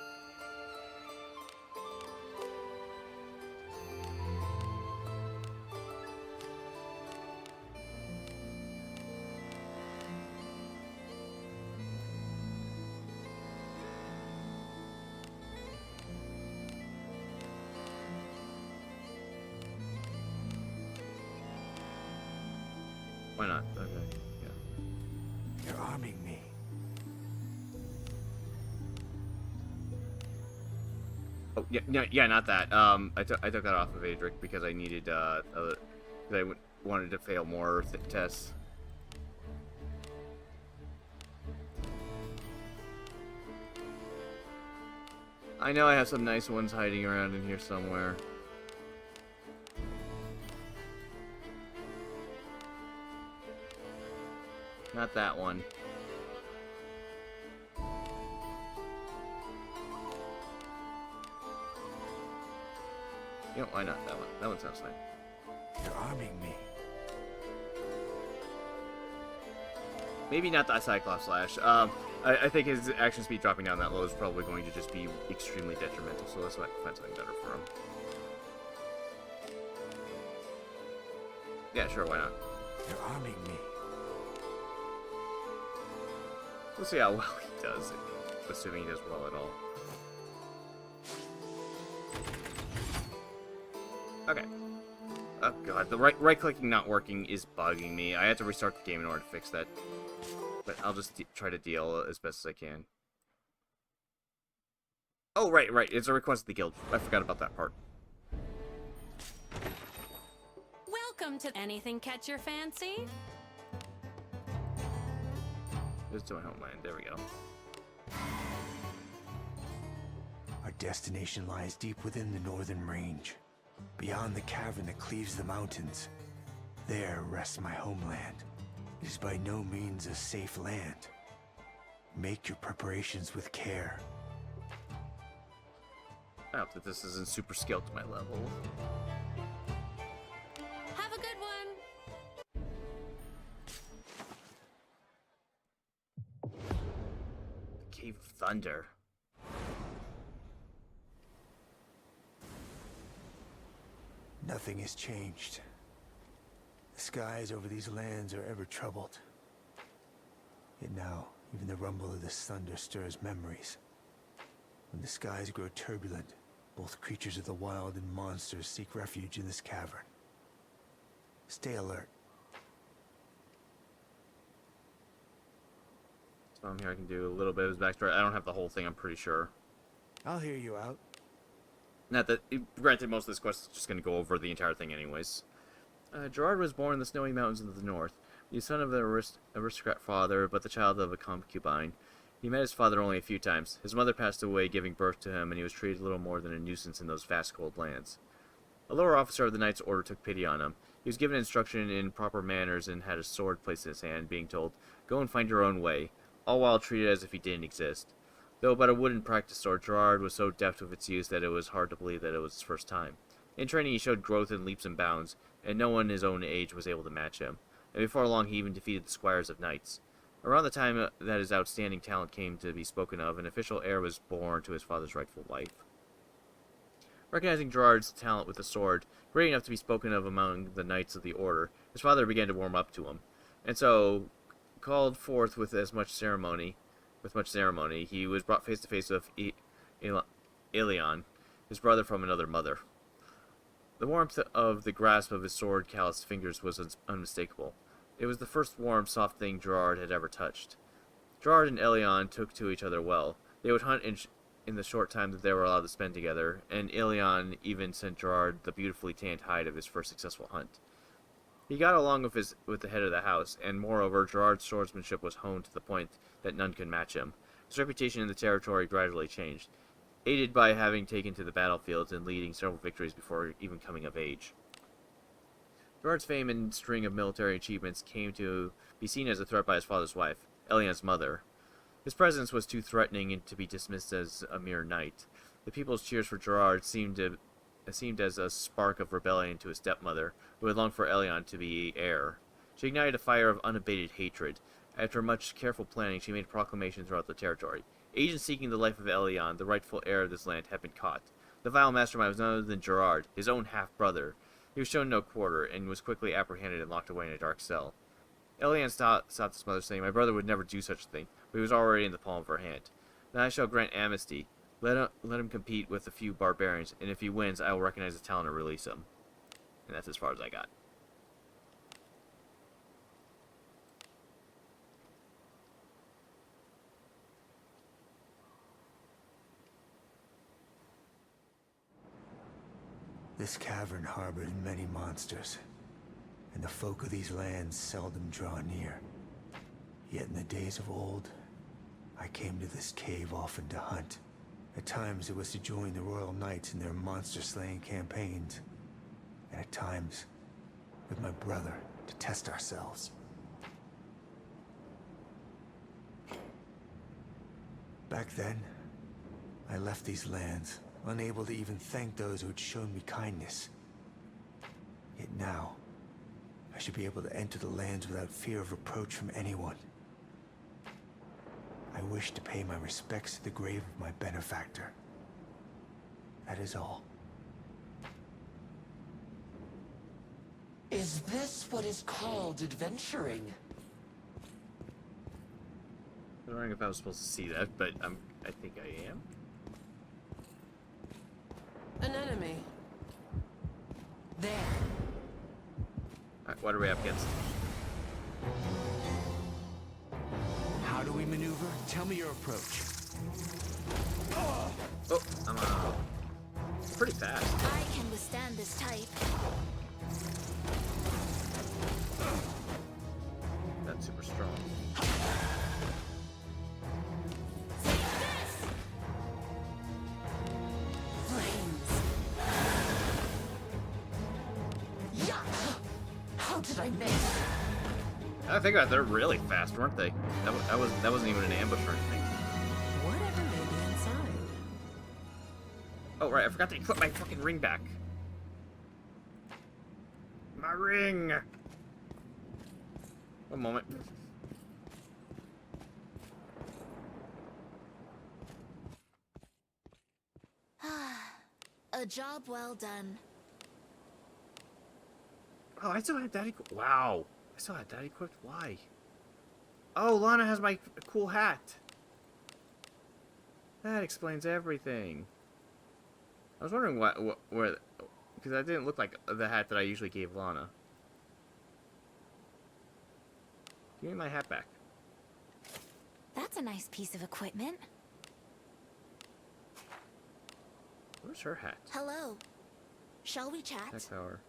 Why not? Okay, yeah. You're arming me. Oh, yeah, not that. I took that off of Adric because I needed, because I wanted to fail more tests. I know I have some nice ones hiding around in here somewhere. Not that one. You know, why not that one? That one sounds fine. You're arming me. Maybe not that Cyclops Slash. I think his action speed dropping down that low is probably going to just be extremely detrimental, so let's find something better for him. Yeah, sure, why not? You're arming me. We'll see how well he does, assuming he does well at all. Okay. Oh god, the right clicking not working is bugging me. I had to restart the game in order to fix that. But I'll just try to deal as best as I can. Oh, right. It's a request of the guild. I forgot about that part. Welcome to anything catch your fancy? Just to my homeland. There we go. Our destination lies deep within the northern range, beyond the cavern that cleaves the mountains. There rests my homeland. It is by no means a safe land. Make your preparations with care. I hope that this isn't super scaled to my level. Have a good one. Cave of Thunder. Nothing has changed. The skies over these lands are ever troubled. Yet now, even the rumble of this thunder stirs memories. When the skies grow turbulent, both creatures of the wild and monsters seek refuge in this cavern. Stay alert. So I'm here, I can do a little bit of his backstory. I don't have the whole thing, I'm pretty sure. I'll hear you out. Not that, granted, most of this quest is just going to go over the entire thing anyways. Gerard was born in the snowy mountains of the north. He was son of an aristocrat father, but the child of a concubine. He met his father only a few times. His mother passed away giving birth to him, and he was treated little more than a nuisance in those vast cold lands. A lower officer of the Knight's Order took pity on him. He was given instruction in proper manners and had a sword placed in his hand, being told, "Go and find your own way," all while treated as if he didn't exist. Though but a wooden practice sword, Gerard was so deft with its use that it was hard to believe that it was his first time. In training, he showed growth in leaps and bounds, and no one his own age was able to match him. And before long, he even defeated the squires of knights. Around the time that his outstanding talent came to be spoken of, an official heir was born to his father's rightful wife. Recognizing Gerard's talent with the sword, great enough to be spoken of among the knights of the order, his father began to warm up to him, and so, called forth with much ceremony, he was brought face to face with Ilion, his brother from another mother. The warmth of the grasp of his sword-calloused fingers was unmistakable. It was the first warm, soft thing Gerard had ever touched. Gerard and Ilion took to each other well. They would hunt in the short time that they were allowed to spend together, and Ilion even sent Gerard the beautifully tanned hide of his first successful hunt. He got along with the head of the house, and moreover, Gerard's swordsmanship was honed to the point that none could match him. His reputation in the territory gradually changed. aided by having taken to the battlefields and leading several victories before even coming of age. Gerard's fame and string of military achievements came to be seen as a threat by his father's wife, Elian's mother. His presence was too threatening to be dismissed as a mere knight. The people's cheers for Gerard seemed as a spark of rebellion to his stepmother, who had longed for Elian to be heir. She ignited a fire of unabated hatred. After much careful planning, she made a proclamation throughout the territory. Agents seeking the life of Elian, the rightful heir of this land, had been caught. The vile mastermind was none other than Gerard, his own half-brother. He was shown no quarter, and was quickly apprehended and locked away in a dark cell. Elian stopped his mother, saying, "My brother would never do such a thing, but he was already in the palm of her hand. Then I shall grant amnesty. Let him compete with a few barbarians, and if he wins, I will recognize his talent and release him." And that's as far as I got. This cavern harbored many monsters, and the folk of these lands seldom draw near. Yet in the days of old, I came to this cave often to hunt. At times it was to join the royal knights in their monster-slaying campaigns, and at times, with my brother, to test ourselves. Back then, I left these lands, unable to even thank those who had shown me kindness. Yet now, I should be able to enter the lands without fear of reproach from anyone. I wish to pay my respects to the grave of my benefactor. That is all. Is this what is called adventuring? I was wondering if I was supposed to see that, but I think I am. An enemy. There. Alright, what are we up against? How do we maneuver? Tell me your approach. Oh, I'm pretty fast. I can withstand this type. That's super strong. Take this! Flames. Yeah. How did I miss? I think they're really fast, weren't they? That wasn't even an ambush or anything. Whatever may be inside. Oh right, I forgot to put my fucking ring back. My ring. One moment. A job well done. Oh, I still had that equipped. Wow. I still had that equipped? Why? Oh, Lana has my cool hat. That explains everything. I was wondering where, because that didn't look like the hat that I usually gave Lana. Give me my hat back. That's a nice piece of equipment. Where's her hat? Hello. Shall we chat? Tech power.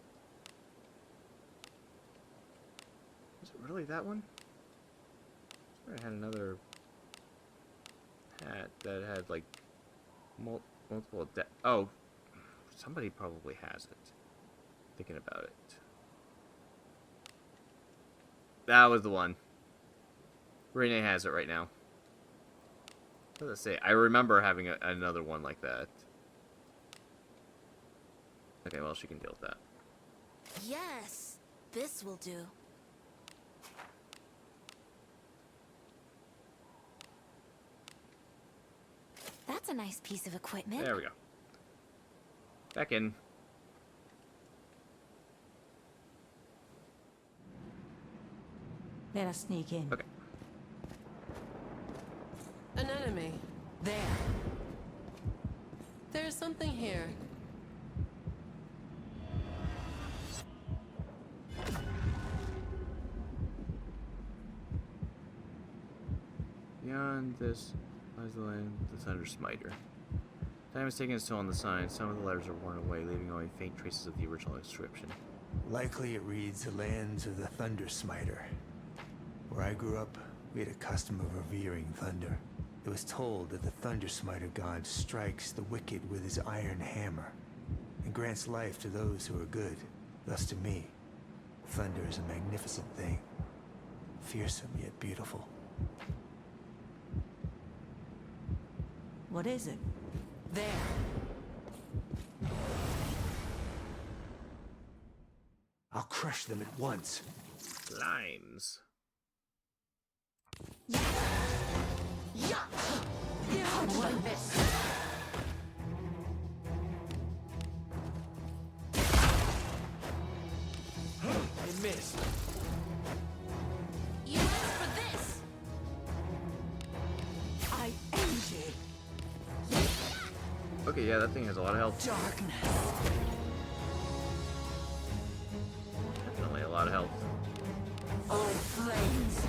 Is it really that one? I swear I had another hat that had like multiple. Oh, somebody probably has it. Thinking about it. That was the one. Renee has it right now. What does it say? I remember having another one like that. Okay, well, she can deal with that. Yes, this will do. That's a nice piece of equipment. There we go. Back in. Let us sneak in. Okay. An enemy. There. There's something here. Beyond this lies the land, the Thundersmiter. Time has taken its toll on the sign. Some of the letters are worn away, leaving only faint traces of the original inscription. Likely it reads the lands of the Thundersmiter. Where I grew up, we had a custom of revering thunder. It was told that the Thundersmiter god strikes the wicked with his iron hammer and grants life to those who are good. Thus to me, thunder is a magnificent thing, fearsome yet beautiful. What is it? There. I'll crush them at once. Slimes. Like this. It missed. You asked for this. I end it. Okay, yeah, that thing has a lot of health. Darkness. Definitely a lot of health. Oh, flames.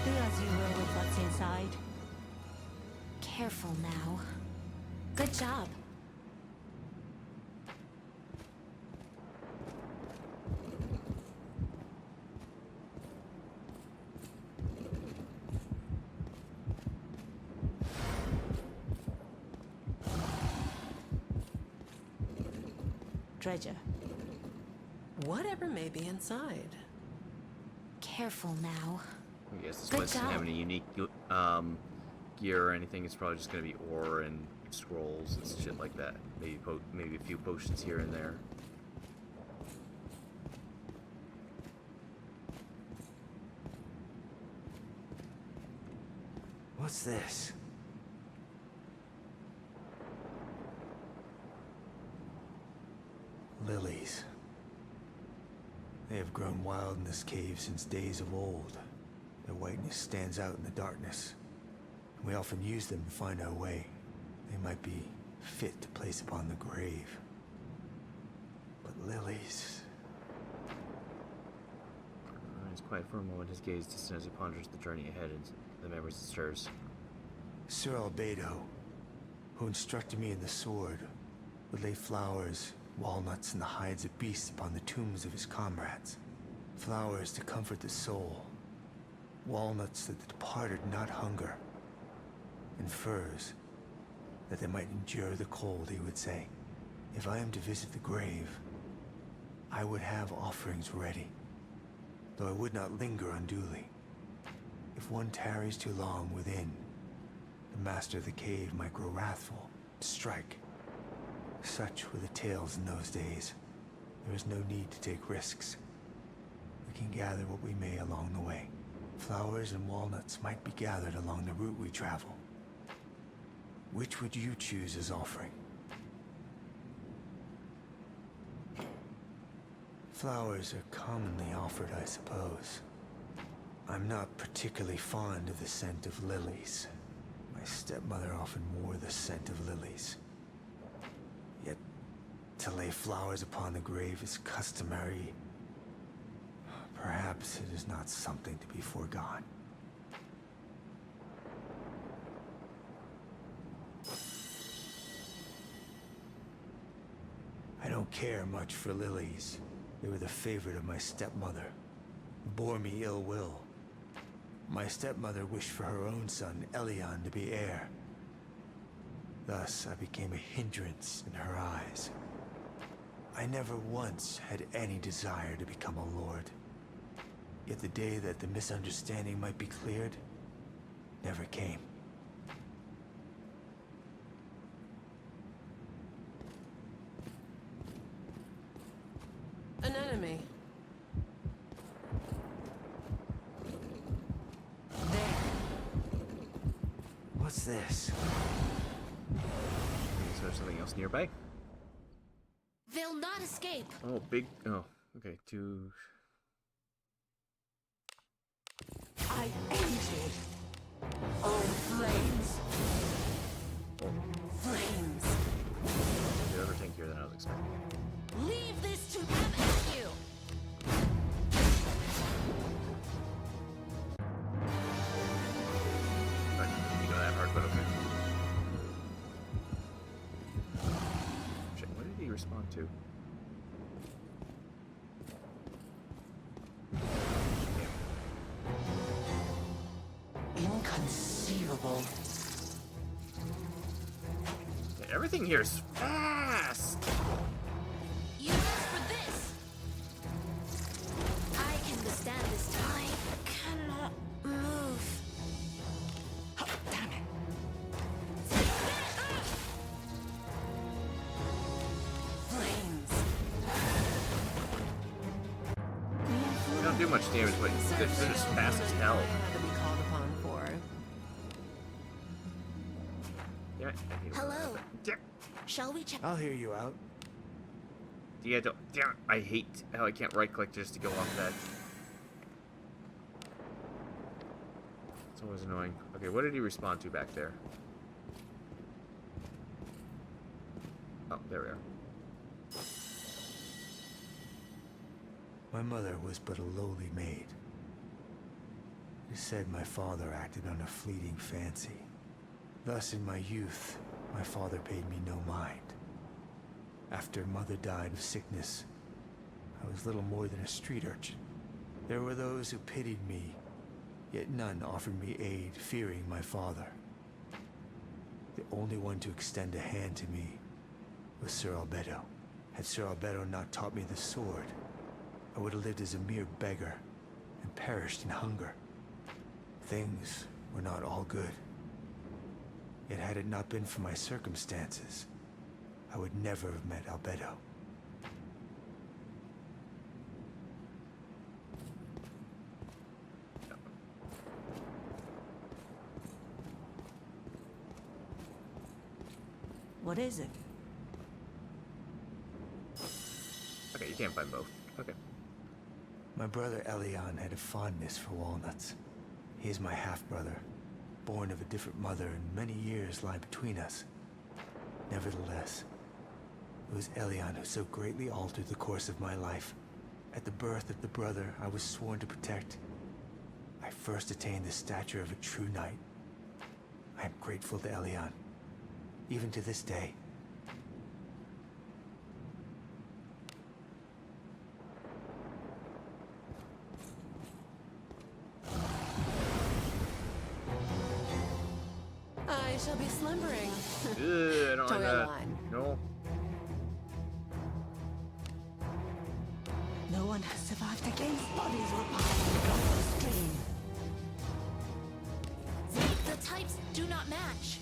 Do as you will with what's inside. Careful now. Good job. Treasure. Whatever may be inside. Careful now. I guess this Good place doesn't have job. any unique gear or anything. It's probably just gonna be ore and scrolls and shit like that. Maybe a few potions here and there. What's this? Lilies. They have grown wild in this cave since days of old. Their whiteness stands out in the darkness. We often use them to find our way. They might be fit to place upon the grave. But lilies... He's quiet for a moment, his gaze distant as he ponders the journey ahead and the memories it stirs. Sir Albedo, who instructed me in the sword, would lay flowers, walnuts, and the hides of beasts upon the tombs of his comrades. Flowers to comfort the soul, walnuts that the departed not hunger, and furs that they might endure the cold, he would say. If I am to visit the grave, I would have offerings ready, though I would not linger unduly. If one tarries too long within, the master of the cave might grow wrathful, strike. Such were the tales in those days. There is no need to take risks. We can gather what we may along the way. Flowers and walnuts might be gathered along the route we travel. Which would you choose as offering? Flowers are commonly offered, I suppose. I'm not particularly fond of the scent of lilies. My stepmother often wore the scent of lilies. Yet, to lay flowers upon the grave is customary. Perhaps it is not something to be foregone. I don't care much for lilies. They were the favorite of my stepmother, who bore me ill will. My stepmother wished for her own son, Elion, to be heir. Thus, I became a hindrance in her eyes. I never once had any desire to become a lord. Yet the day that the misunderstanding might be cleared never came. An enemy. There. What's this? Is there something else nearby? They'll not escape. Oh, big. Oh, okay. Two. I ended. Oh, flames. Flames. The other tankier than I was expecting. Leave this to them and you. But you know that hard, but okay. Shit, what did he respond to? Damn. unstoppable. Okay, everything here is fast. You asked for this. I can withstand this time. Cannot move. Oh, damn it. Flames. They don't do much damage, but they're just fast as hell. I had to be called upon for. Damn it. I hate it. Hello. Damn. Shall we check? I'll hear you out. Yeah, damn it. I hate how I can't right click just to go off that. It's always annoying. Okay, what did he respond to back there? Oh, there we are. My mother was but a lowly maid. It is said my father acted on a fleeting fancy. Thus, in my youth, my father paid me no mind. After mother died of sickness, I was little more than a street urchin. There were those who pitied me, yet none offered me aid, fearing my father. The only one to extend a hand to me was Sir Albedo. Had Sir Albedo not taught me the sword, I would have lived as a mere beggar and perished in hunger. Things were not all good. Yet had it not been for my circumstances, I would never have met Albedo. What is it? Okay, you can't find both. Okay. My brother Elion had a fondness for walnuts. He is my half-brother, born of a different mother, and many years lie between us. Nevertheless, it was Elion who so greatly altered the course of my life. At the birth of the brother I was sworn to protect, I first attained the stature of a true knight. I am grateful to Elion, even to this day. I shall be slumbering. Ugh, I don't like that. Storyline. No. No one has survived against bodies were piled on the stream. The types do not match.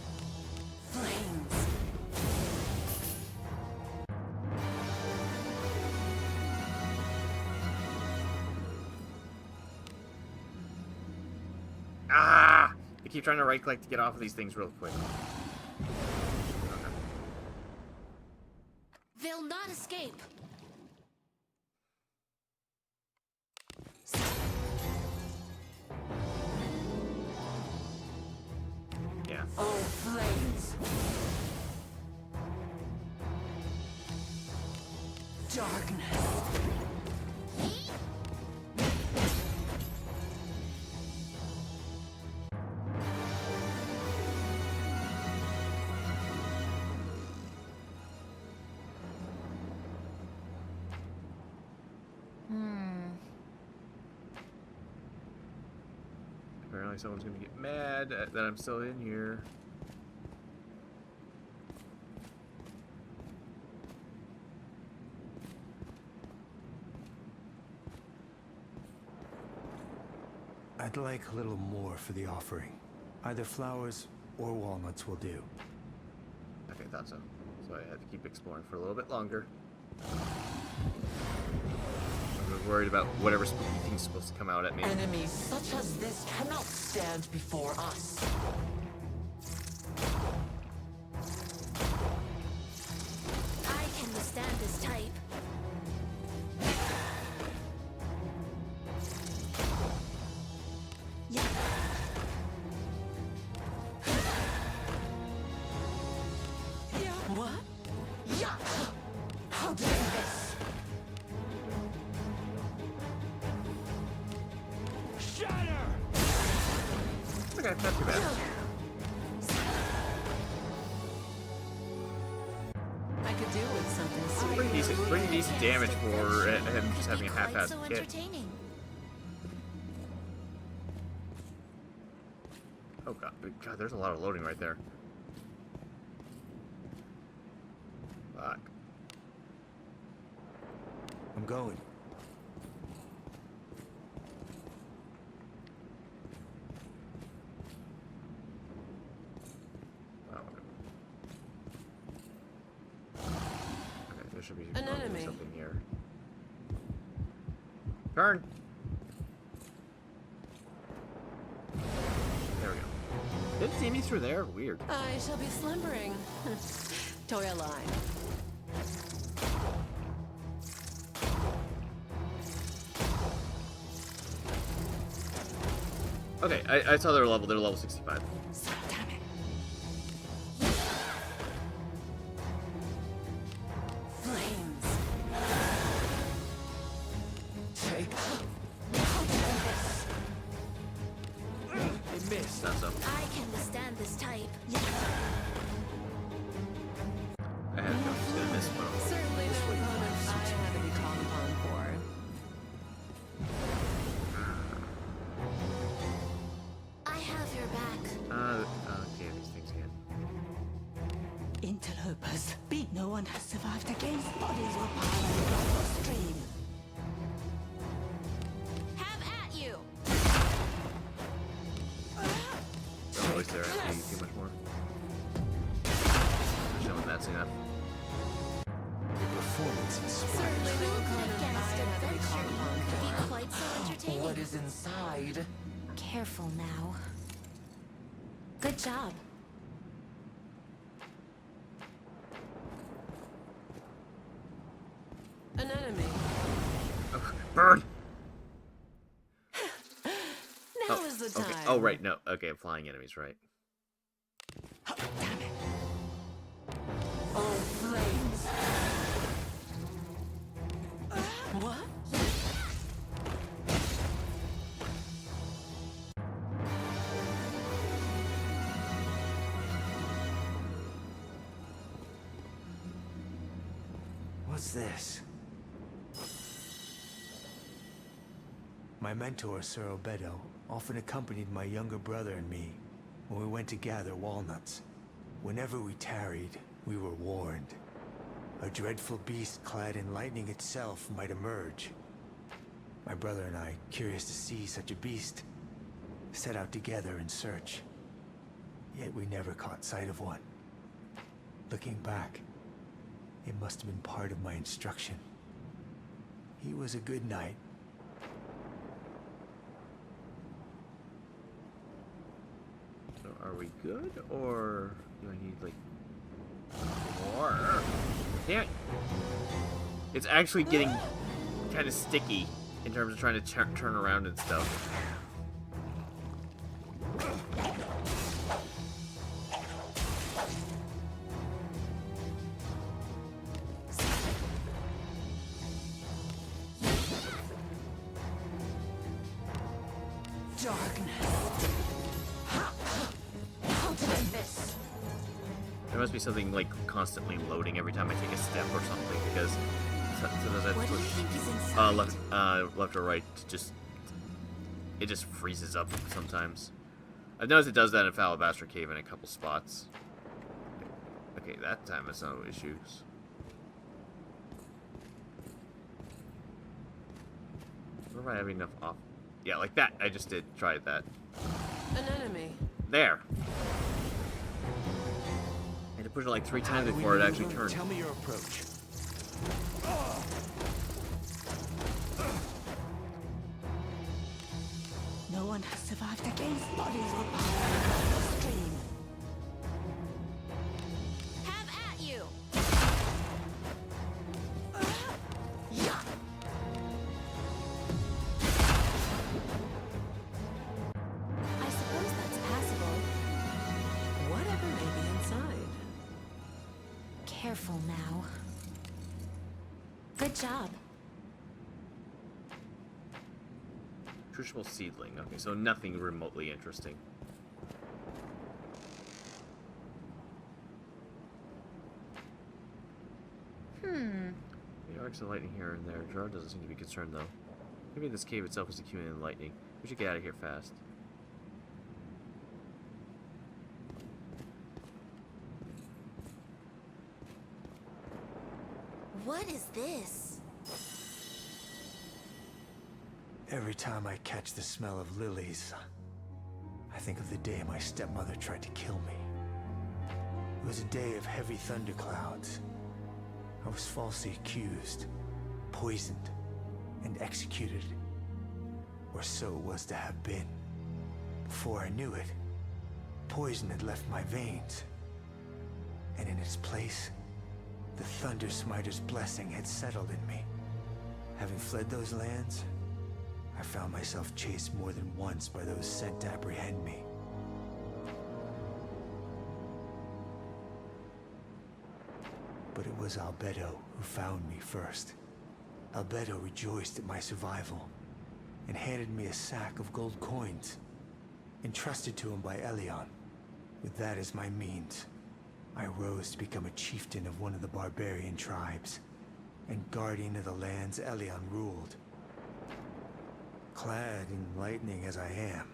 Flames. Ah! I keep trying to right click to get off of these things real quick. They'll not escape. Yeah. Oh, flames. Darkness. Apparently someone's gonna get mad that I'm still in here. I'd like a little more for the offering. Either flowers or walnuts will do. Okay, thought so. So I had to keep exploring for a little bit longer. I was worried about whatever spooky thing's supposed to come out at me. Enemies such as this cannot stand before us. I can withstand this type. Yeah. What? Yeah. How dare this? Shatter! Okay, not too bad. I could do with something sweet. Pretty decent damage for him just having a Quite half-assed so kit. entertaining. Oh god, God, there's a lot of loading right there. Fuck. I'm going. Oh, okay, there should be An enemy. something here. Turn! There we go. Didn't see me through there? Weird. I shall be slumbering. Toya line. Okay, I saw their level. They're level 65. So damn it. Flames. Take. They missed. Not so. I can withstand this type. I had no just gonna miss one. Certainly no opponent I had to be called upon for. I have your back. Okay, these things again. Interlopers. Beat no one has survived against bodies were piled across the stream. Have at you. Don't waste their FP too much more. Showing that's enough. Your performance inspires. Certainly no opponent I Against had to be called adventure upon could be for. quite so entertaining. What is inside? Careful now. Good job. An enemy. Oh, burn! Now is the time. Okay. Oh, right. No. Okay, flying enemies, right. Oh, flames. What? What's this? My mentor, Sir Obedo, often accompanied my younger brother and me when we went to gather walnuts. Whenever we tarried, we were warned. A dreadful beast clad in lightning itself might emerge. My brother and I, curious to see such a beast, set out together in search. Yet we never caught sight of one. Looking back, it must have been part of my instruction. He was a good knight. So are we good, or do I need, like, more? Damn it. It's actually getting kind of sticky in terms of trying to turn around and stuff. There must be something like constantly loading every time I take a step or something, because sometimes I What do you push think is inside? left or right to it just freezes up sometimes. I've noticed it does that in Alabaster Cave in a couple spots. Okay, that time it's no issues. Where am I having enough off? Yeah, like that. I just did try that. An enemy. There. I had to push it like 3 times before it actually turned. Tell me your approach. No one has survived against bodies were piled across the stream. Have at you. I suppose that's passable. Whatever may be inside. Careful now. Good job. Crucible seedling. Okay, so nothing remotely interesting. The arcs of lightning here and there. Gerard doesn't seem to be concerned though. Maybe this cave itself is accumulating lightning. We should get out of here fast. What is this? Every time I catch the smell of lilies, I think of the day my stepmother tried to kill me. It was a day of heavy thunderclouds. I was falsely accused, poisoned, and executed. Or so it was to have been. Before I knew it, poison had left my veins. And in its place, the Thundersmiter's blessing had settled in me. Having fled those lands, I found myself chased more than once by those sent to apprehend me. But it was Albedo who found me first. Albedo rejoiced at my survival and handed me a sack of gold coins, entrusted to him by Elion. With that as my means, I rose to become a chieftain of one of the barbarian tribes and guardian of the lands Elion ruled. Clad in lightning as I am,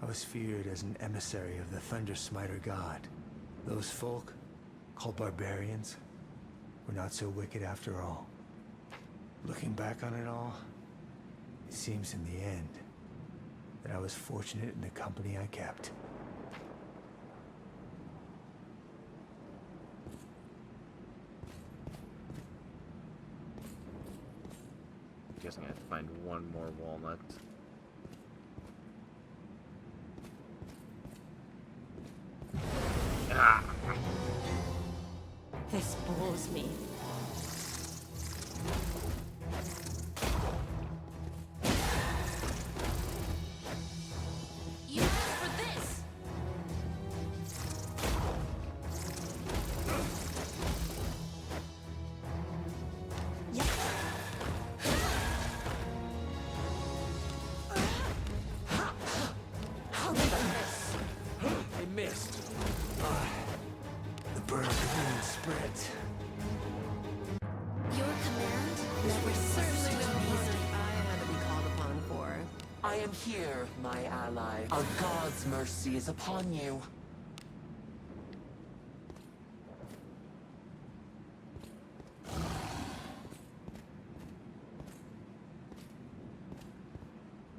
I was feared as an emissary of the Thundersmiter god. Those folk, called barbarians, were not so wicked after all. Looking back on it all, it seems in the end that I was fortunate in the company I kept. Guessing I have to find one more walnut. Ah! This bores me. You asked for this! How did I miss? I missed. The burn of the moon spreads. Your command We certainly don't want I had to be called upon for. I am here, my ally. A god's mercy is upon you.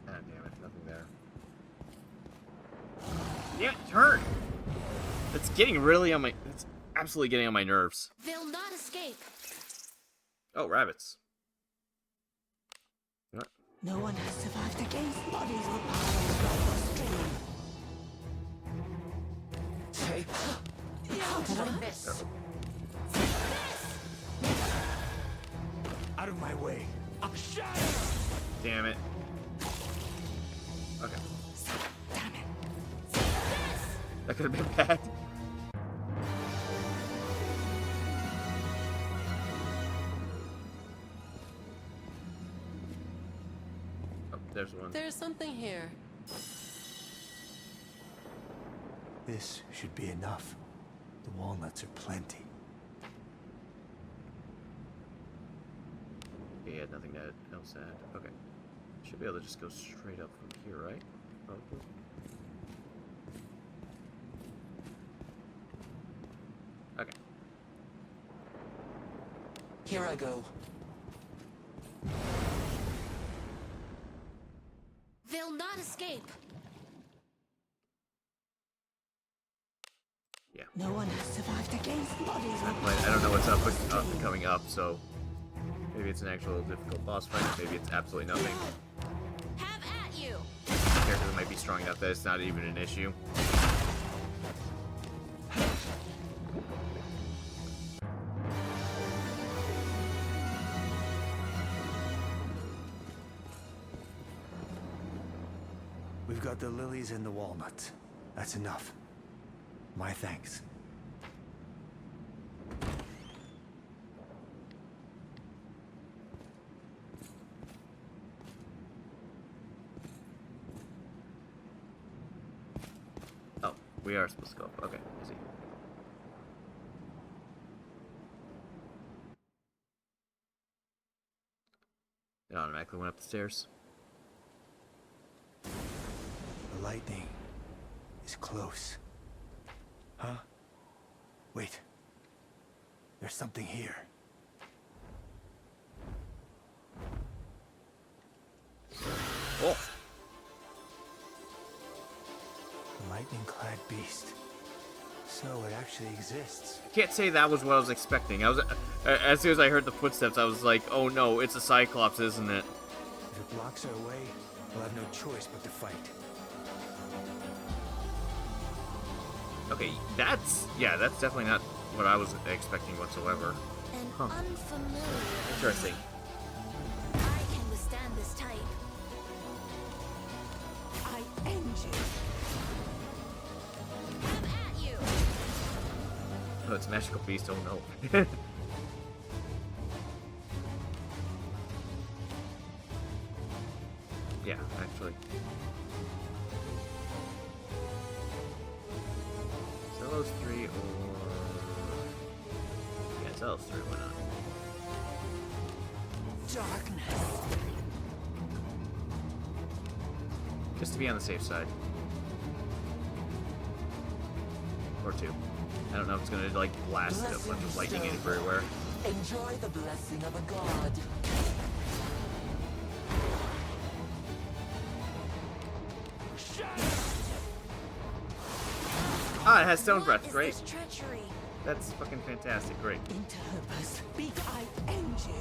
Ah, damn it, nothing there. Yeah, turn! It's getting really on my... It's absolutely getting on my nerves. They'll not escape. Oh, rabbits. What? No one has survived against bodies were piled across the stream. Take. How did I miss? Out of my way. Damn it. Okay. Damn it. That could have been bad. Oh, there's one. There's something here. This should be enough. The walnuts are plenty. He had nothing else to add. Okay. Should be able to just go straight up from here, right? Probably. Okay. Here I go. They'll not escape. Yeah. No one has survived against bodies were I don't know what's up with coming up, so maybe it's an actual difficult boss fight. Maybe it's absolutely nothing. Have at you. Characters might be strong enough that it's not even an issue. We've got the lilies and the walnuts. That's enough. My thanks. Oh, we are supposed to go up. Okay, I see. It automatically went up the stairs. The lightning is close. Huh? Wait. There's something here. Oh. A lightning-clad beast. So it actually exists. I can't say that was what I was expecting. I was, as soon as I heard the footsteps, I was like, oh no, it's a Cyclops, isn't it? If it blocks our way, we'll have no choice but to fight. Okay, that's definitely not what I was expecting whatsoever. An Huh. unfamiliar. Interesting. I can withstand this type. I end you. Come at you. Oh, it's a magical beast, oh no. Yeah, actually. Sell those three or... Yeah, sell those three, why not? Darkness. Just to be on the safe side. Or two. I don't know if it's gonna, like, blast a bunch of lightning everywhere. Enjoy the blessing of a god. Ah, it has stone breath, What is great. this treachery? That's fucking fantastic, great. Interpus. Big I end you.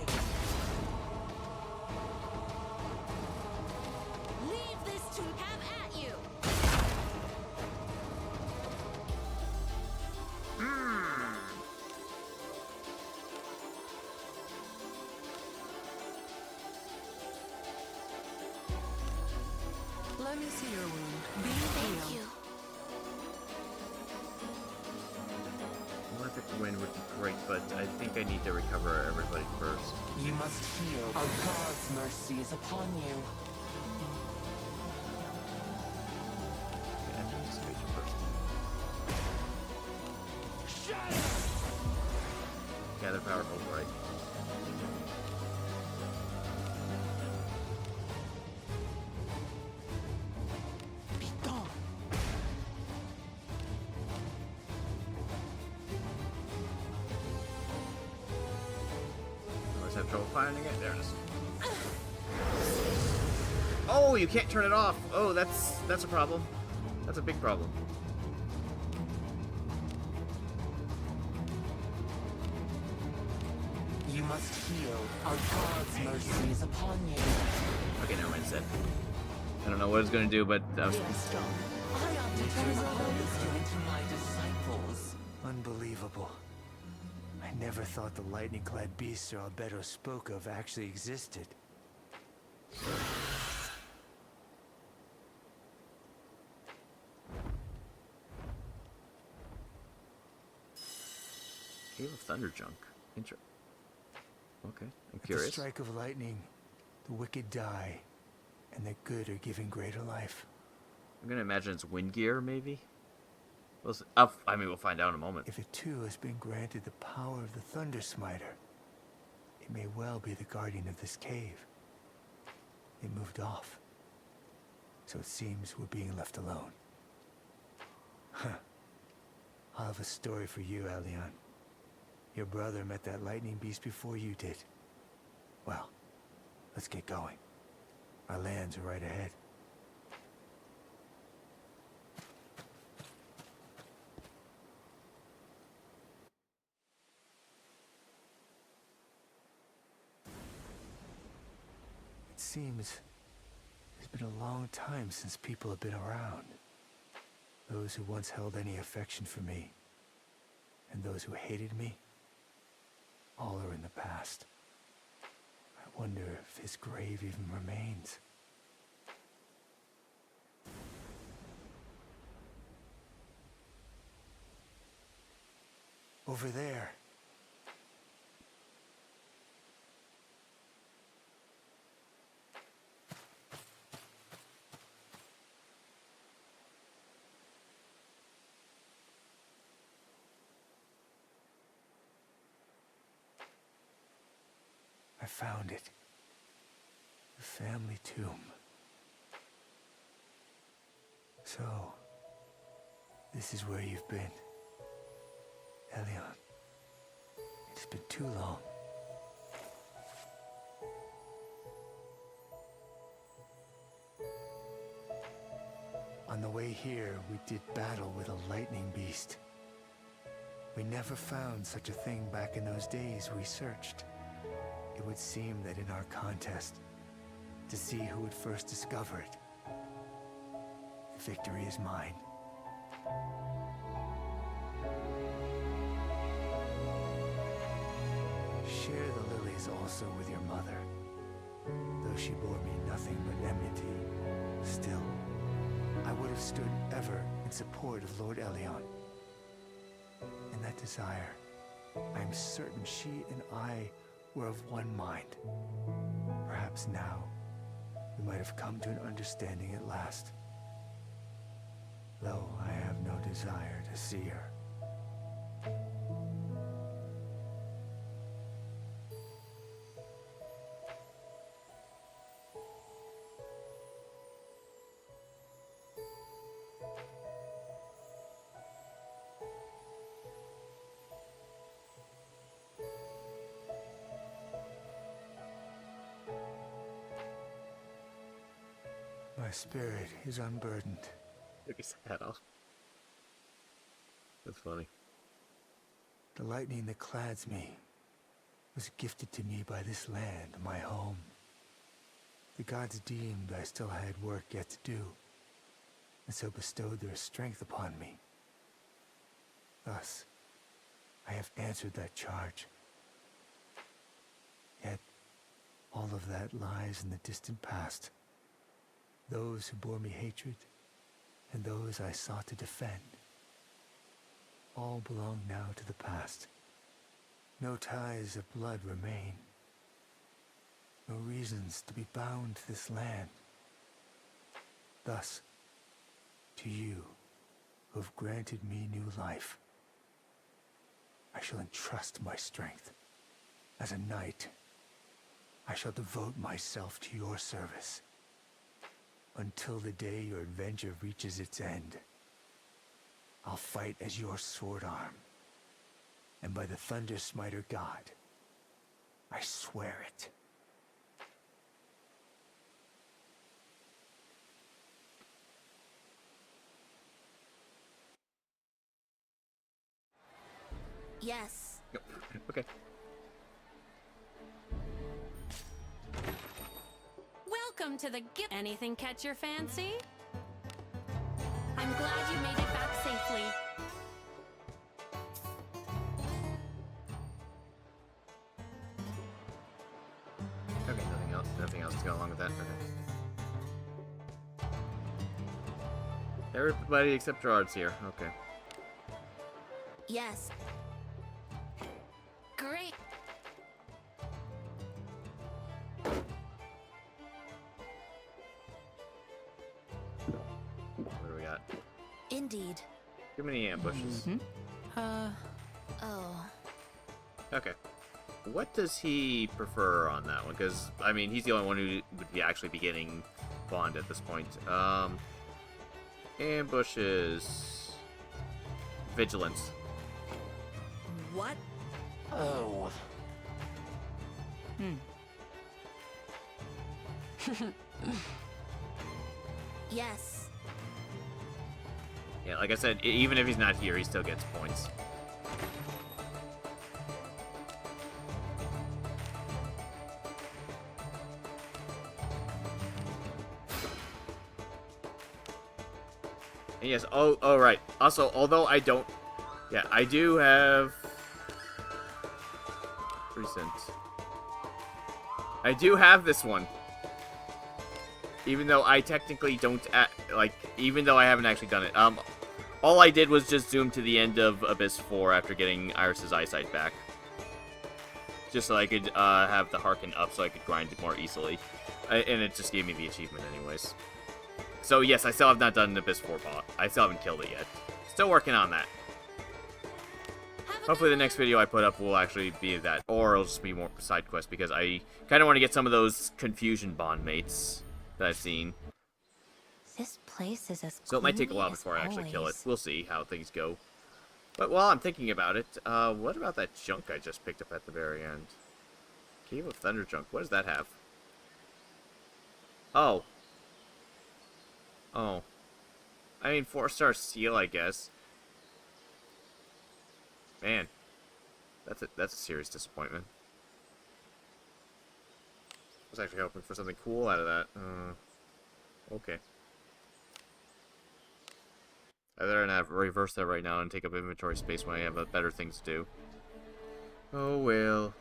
Leave this to come at you. Let me see your wound. Be Thank real. you. Electric wind would be great, but I think I need to recover everybody first. You must heal. A god's mercy is upon you. Okay, I have to disengage first. Yeah, they're powerful, right? Be gone. I always have trouble finding it. There it is. Oh, you can't turn it off. Oh, that's a problem. That's a big problem. You must heal. A god's mercy is upon you. Okay, never mind. Set. I don't know what it's gonna do, but I ought to turn you into my disciples. Unbelievable. I never thought the lightning-clad beast Sir Albedo spoke of actually existed. Cave of Thunder Junk. Okay, I'm At the curious. strike of lightning, the wicked die, and the good are given greater life. I'm gonna imagine it's wind gear, maybe. We'll see. I mean, we'll find out in a moment. If it too has been granted the power of the Thundersmiter, it may well be the guardian of this cave. It moved off, so it seems we're being left alone. Huh. I'll have a story for you, Elion. Your brother met that lightning beast before you did. Well, let's get going. Our lands are right ahead. It seems it's been a long time since people have been around. Those who once held any affection for me, and those who hated me, all are in the past. I wonder if his grave even remains. Over there. I found it. The family tomb. So, this is where you've been. Elion. It's been too long. On the way here, we did battle with a lightning beast. We never found such a thing back in those days we searched. It would seem that in our contest, to see who would first discover it, the victory is mine. Share the lilies also with your mother. Though she bore me nothing but enmity, still, I would have stood ever in support of Lord Elion. In that desire, I am certain she and I were of one mind. Perhaps now, we might have come to an understanding at last. Though I have no desire to see her. My spirit is unburdened. Took his hat off. That's funny. The lightning that clads me was gifted to me by this land, my home. The gods deemed I still had work yet to do, and so bestowed their strength upon me. Thus, I have answered that charge. Yet, all of that lies in the distant past. Those who bore me hatred, and those I sought to defend, all belong now to the past. No ties of blood remain. No reasons to be bound to this land. Thus, to you, who have granted me new life, I shall entrust my strength. As a knight, I shall devote myself to your service. Until the day your adventure reaches its end, I'll fight as your sword arm. And by the Thundersmiter god, I swear it. Yes. Yep. Okay. Welcome to the gift. Anything catch your fancy? I'm glad you made it back safely. Okay, nothing else. Nothing else to go along with that. Okay. Everybody except Gerard's here. Okay. Yes. Great. What do we got? Indeed. Too many ambushes. Oh. Okay. What does he prefer on that one? Because, I mean, he's the only one who would be actually be getting Bond at this point. Ambushes. Vigilance. What? Oh. Yes. Yeah, like I said, even if he's not here, he still gets points. And yes, oh, right. Also, although I don't... Yeah, I do have... Recent. I do have this one. Even though I technically don't... even though I haven't actually done it. All I did was just zoom to the end of Abyss 4 after getting Iris's eyesight back. Just so I could have the Harken up so I could grind it more easily. And it just gave me the achievement anyways. So yes, I still have not done Abyss 4 bot. I still haven't killed it yet. Still working on that. Hopefully the next video I put up will actually be that. Or it'll just be more side quest because I kind of want to get some of those Confusion Bond mates that I've seen. This place is as So it might take a while gloomy as before I actually kill it. always. We'll see how things go. But while I'm thinking about it, what about that junk I just picked up at the very end? Cave of Thunder junk. What does that have? Oh. Oh. I mean, 4-star seal, I guess. Man, that's a serious disappointment. I was actually hoping for something cool out of that. Okay. I'd rather reverse that right now and take up inventory space when I have better things to do. Oh well.